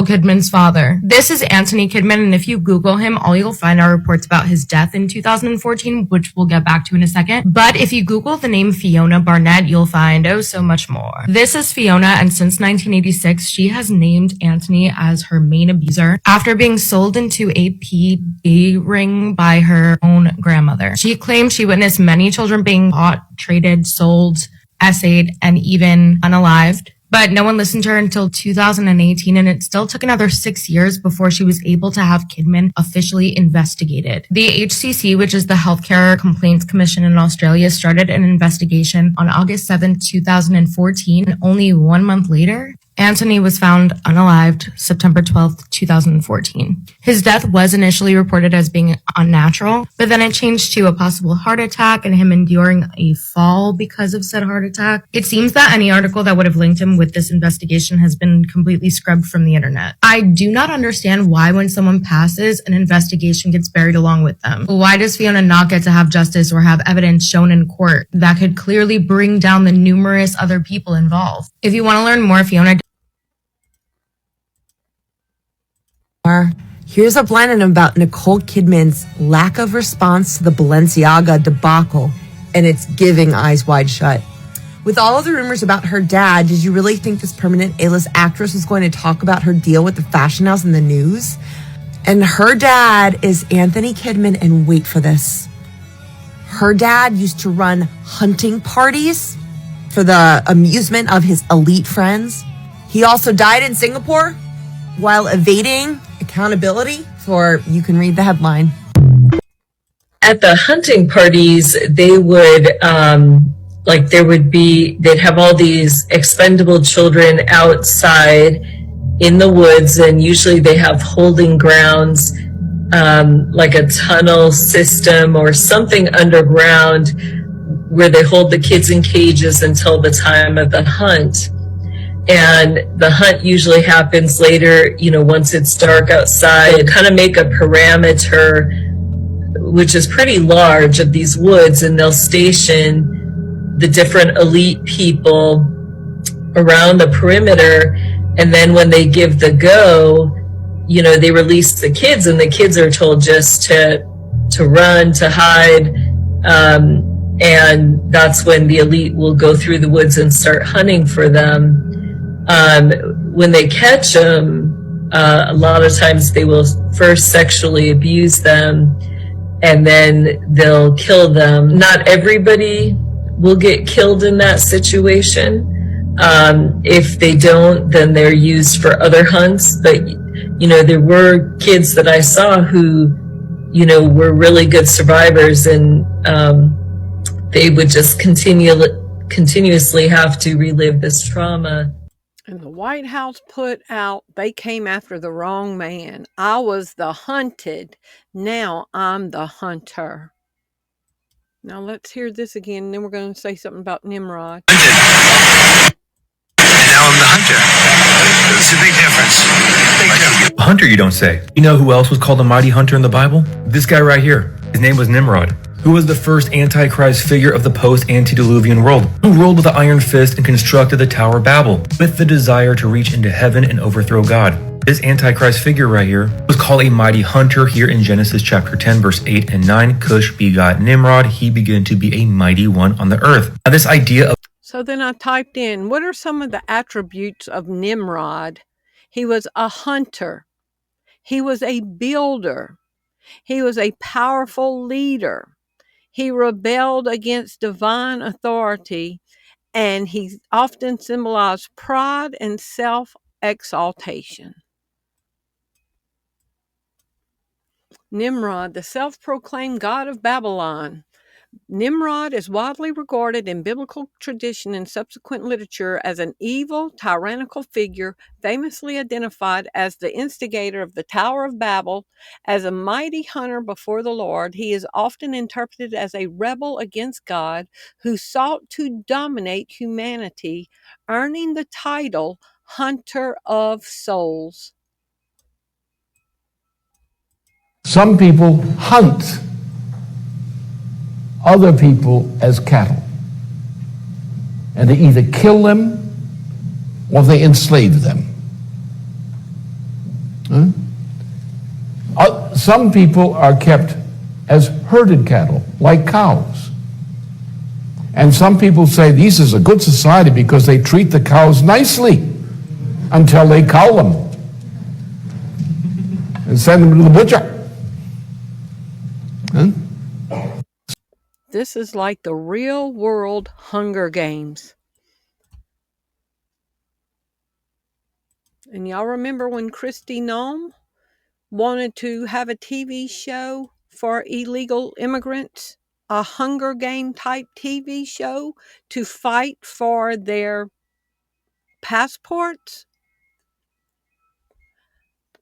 Kidman's father. This is Anthony Kidman, and if you Google him, all you'll find are reports about his death in 2014, which we'll get back to in a second. But if you Google the name Fiona Barnett, you'll find so much more. This is Fiona, and since 1986, she has named Anthony as her main abuser after being sold into a PDA ring by her own grandmother. She claimed she witnessed many children being bought, traded, sold, essayed, and even unalived But no one listened to her until 2018, and it still took another 6 years before she was able to have Kidman officially investigated. The HCC, which is the Healthcare Complaints Commission in Australia, started an investigation on August 7, 2014, and only 1 month later, Anthony was found unalived September 12th, 2014. His death was initially reported as being unnatural, but then it changed to a possible heart attack and him enduring a fall because of said heart attack. It seems that any article that would have linked him with this investigation has been completely scrubbed from the internet. I do not understand why when someone passes, an investigation gets buried along with them. Why does Fiona not get to have justice or have evidence shown in court that could clearly bring down the numerous other people involved? If you want to learn more, Fiona, here's a blind item about Nicole Kidman's lack of response to the Balenciaga debacle, and it's giving eyes wide shut. With all of the rumors about her dad, did you really think this permanent A-list actress was going to talk about her deal with the fashion house in the news? And her dad is Anthony Kidman, and wait for this. Her dad used to run hunting parties for the amusement of his elite friends. He also died in Singapore while evading accountability for, you can read the headline. At the hunting parties, they would, they'd have all these expendable children outside in the woods, and usually they have holding grounds, like a tunnel system or something underground where they hold the kids in cages until the time of the hunt. And the hunt usually happens later, once it's dark outside. They'll kind of make a perimeter, which is pretty large, of these woods, and they'll station the different elite people around the perimeter. And then when they give the go, they release the kids, and the kids are told just to run, to hide. And that's when the elite will go through the woods and start hunting for them. When they catch them, a lot of times they will first sexually abuse them, and then they'll kill them. Not everybody will get killed in that situation. If they don't, then they're used for other hunts. But, there were kids that I saw who, were really good survivors, and they would just continuously have to relive this trauma. And the White House put out, they came after the wrong man. I was the hunted. Now I'm the hunter. Now let's hear this again, and then we're going to say something about Nimrod. And now I'm the hunter. It's a big difference. A hunter, you don't say. You know who else was called a mighty hunter in the Bible? This guy right here. His name was Nimrod, who was the first Antichrist figure of the post-antediluvian world, who ruled with an iron fist and constructed the Tower of Babel with the desire to reach into heaven and overthrow God. This Antichrist figure right here was called a mighty hunter here in Genesis chapter 10, verse 8 and 9. Cush begot Nimrod. He began to be a mighty one on the earth. Now this idea of... So then I typed in, what are some of the attributes of Nimrod? He was a hunter. He was a builder. He was a powerful leader. He rebelled against divine authority, and he often symbolized pride and self-exaltation. Nimrod, the self-proclaimed god of Babylon. Nimrod is widely regarded in biblical tradition and subsequent literature as an evil, tyrannical figure, famously identified as the instigator of the Tower of Babel. As a mighty hunter before the Lord, he is often interpreted as a rebel against God who sought to dominate humanity, earning the title Hunter of Souls. Some people hunt other people as cattle, and they either kill them or they enslave them. Some people are kept as herded cattle, like cows. And some people say this is a good society because they treat the cows nicely until they cull them and send them to the butcher. This is like the real world Hunger Games. And y'all remember when Kristi Noem wanted to have a TV show for illegal immigrants, a Hunger Game type TV show to fight for their passports?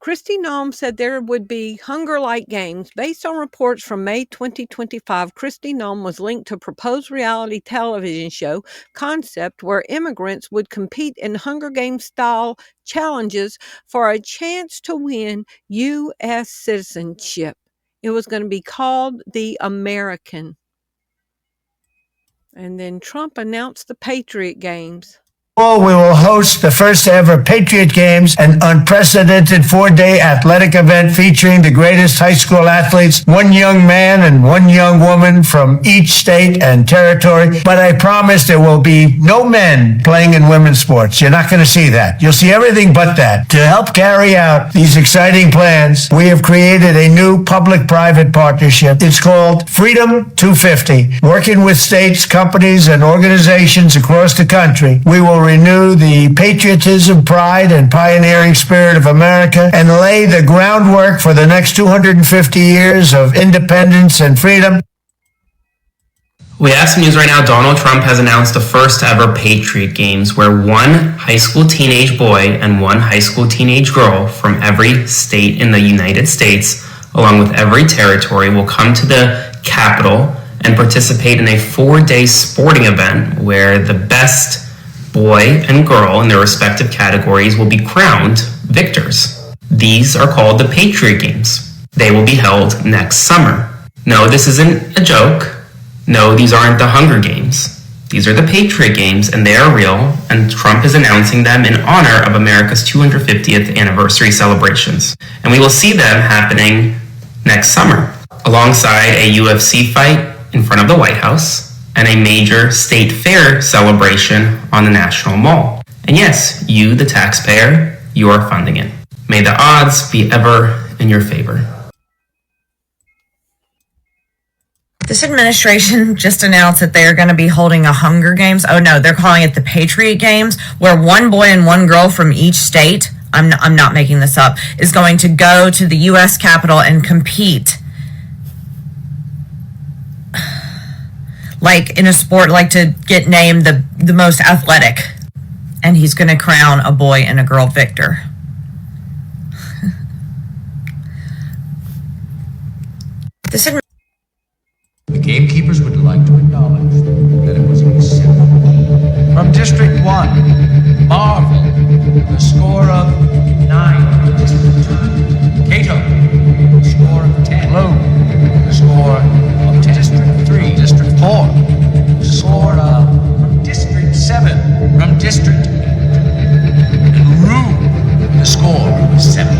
Kristi Noem said there would be hunger-like games. Based on reports from May 2025, Kristi Noem was linked to a proposed reality television show concept where immigrants would compete in Hunger Games-style challenges for a chance to win U.S. citizenship. It was going to be called The American. And then Trump announced the Patriot Games. We will host the first ever Patriot Games, an unprecedented 4-day athletic event featuring the greatest high school athletes, one young man and one young woman from each state and territory. But I promise there will be no men playing in women's sports. You're not going to see that. You'll see everything but that. To help carry out these exciting plans, we have created a new public-private partnership. It's called Freedom 250. Working with states, companies, and organizations across the country, we will renew the patriotism, pride, and pioneering spirit of America and lay the groundwork for the next 250 years of independence and freedom. We have some news right now. Donald Trump has announced the first ever Patriot Games, where one high school teenage boy and one high school teenage girl from every state in the United States, along with every territory, will come to the Capitol and participate in a 4-day sporting event where the best boy and girl in their respective categories will be crowned victors. These are called the Patriot Games. They will be held next summer. No, this isn't a joke. No, these aren't the Hunger Games. These are the Patriot Games, and they are real, and Trump is announcing them in honor of America's 250th anniversary celebrations. And we will see them happening next summer, alongside a UFC fight in front of the White House, and a major state fair celebration on the National Mall. And yes, you, the taxpayer, you are funding it. May the odds be ever in your favor. This administration just announced that they are going to be holding a Hunger Games. Oh no, they're calling it the Patriot Games, where one boy and one girl from each state, I'm not making this up, is going to go to the U.S. Capitol and compete like in a sport, like to get named the most athletic. And he's going to crown a boy and a girl victor. The gamekeepers would like to acknowledge that it was acceptable. From District 1, Marvel, the score of 9. District 2, Cato, the score of 10. Blue, the score of 10. District 3, District 4, the score of from District 7, from District 8, and Rue, the score of 7.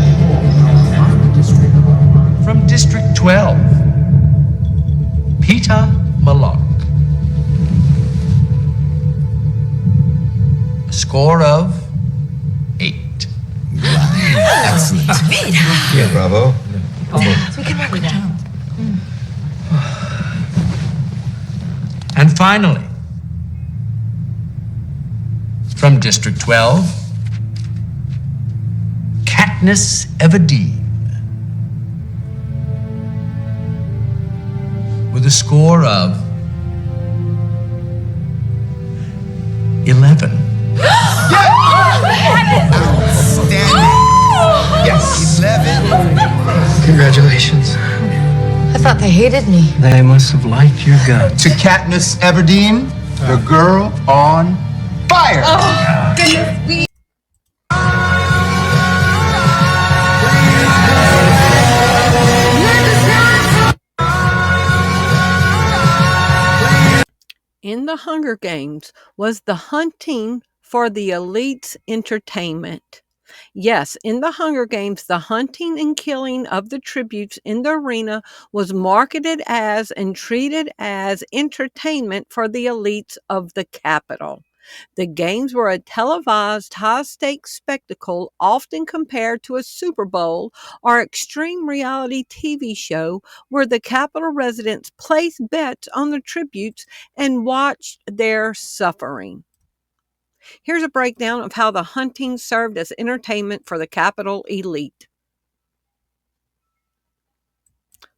From District 12, Peter Malak, a score of 8. Excellent. Yeah, bravo. We can work with that. And finally, from District 12, Katniss Everdeen, with a score of 11. Yes. 11. Congratulations. I thought they hated me. They must have liked your guts. To Katniss Everdeen, the girl on fire. Oh, goodness me. In the Hunger Games was the hunting for the elite's entertainment. Yes, in the Hunger Games, the hunting and killing of the tributes in the arena was marketed as and treated as entertainment for the elites of the Capitol. The games were a televised high-stakes spectacle often compared to a Super Bowl or extreme reality TV show where the Capitol residents placed bets on the tributes and watched their suffering. Here's a breakdown of how the hunting served as entertainment for the capital elite.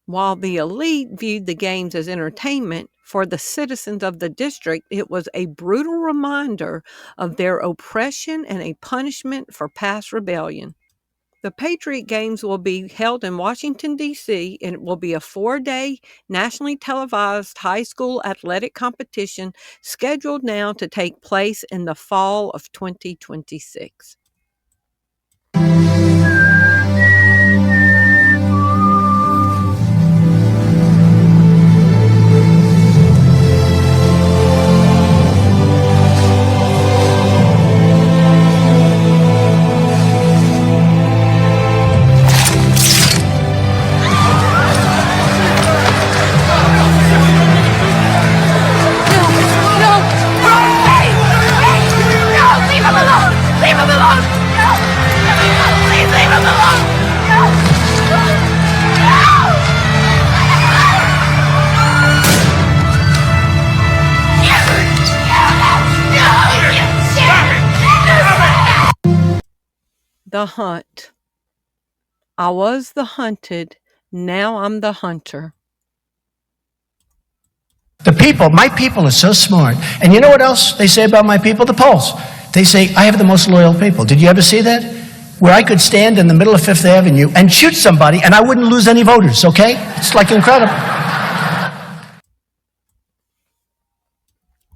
While the elite viewed the games as entertainment, for the citizens of the district, it was a brutal reminder of their oppression and a punishment for past rebellion. The Patriot Games will be held in Washington, D.C., and it will be a 4-day nationally televised high school athletic competition scheduled now to take place in the fall of 2026. The hunt. I was the hunted, now I'm the hunter. My people are so smart. And you know what else they say about my people? The polls. They say, I have the most loyal people. Did you ever see that? Where I could stand in the middle of Fifth Avenue and shoot somebody and I wouldn't lose any voters, okay? It's like incredible.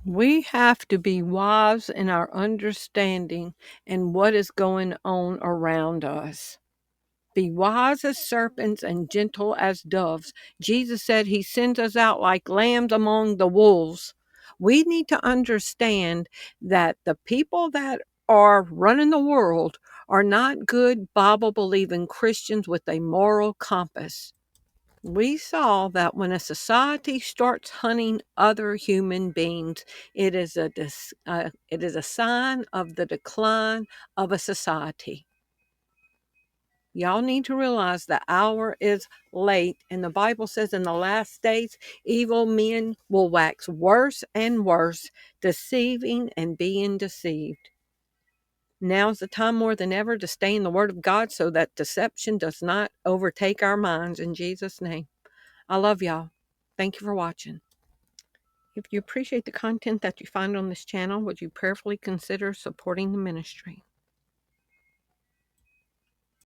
We have to be wise in our understanding and what is going on around us. Be wise as serpents and gentle as doves. Jesus said he sends us out like lambs among the wolves. We need to understand that the people that are running the world are not good Bible-believing Christians with a moral compass. We saw that when a society starts hunting other human beings, it is a sign of the decline of a society. Y'all need to realize the hour is late, and the Bible says in the last days, evil men will wax worse and worse, deceiving and being deceived. Now's the time more than ever to stay in the Word of God so that deception does not overtake our minds, in Jesus' name. I love y'all. Thank you for watching. If you appreciate the content that you find on this channel, would you prayerfully consider supporting the ministry?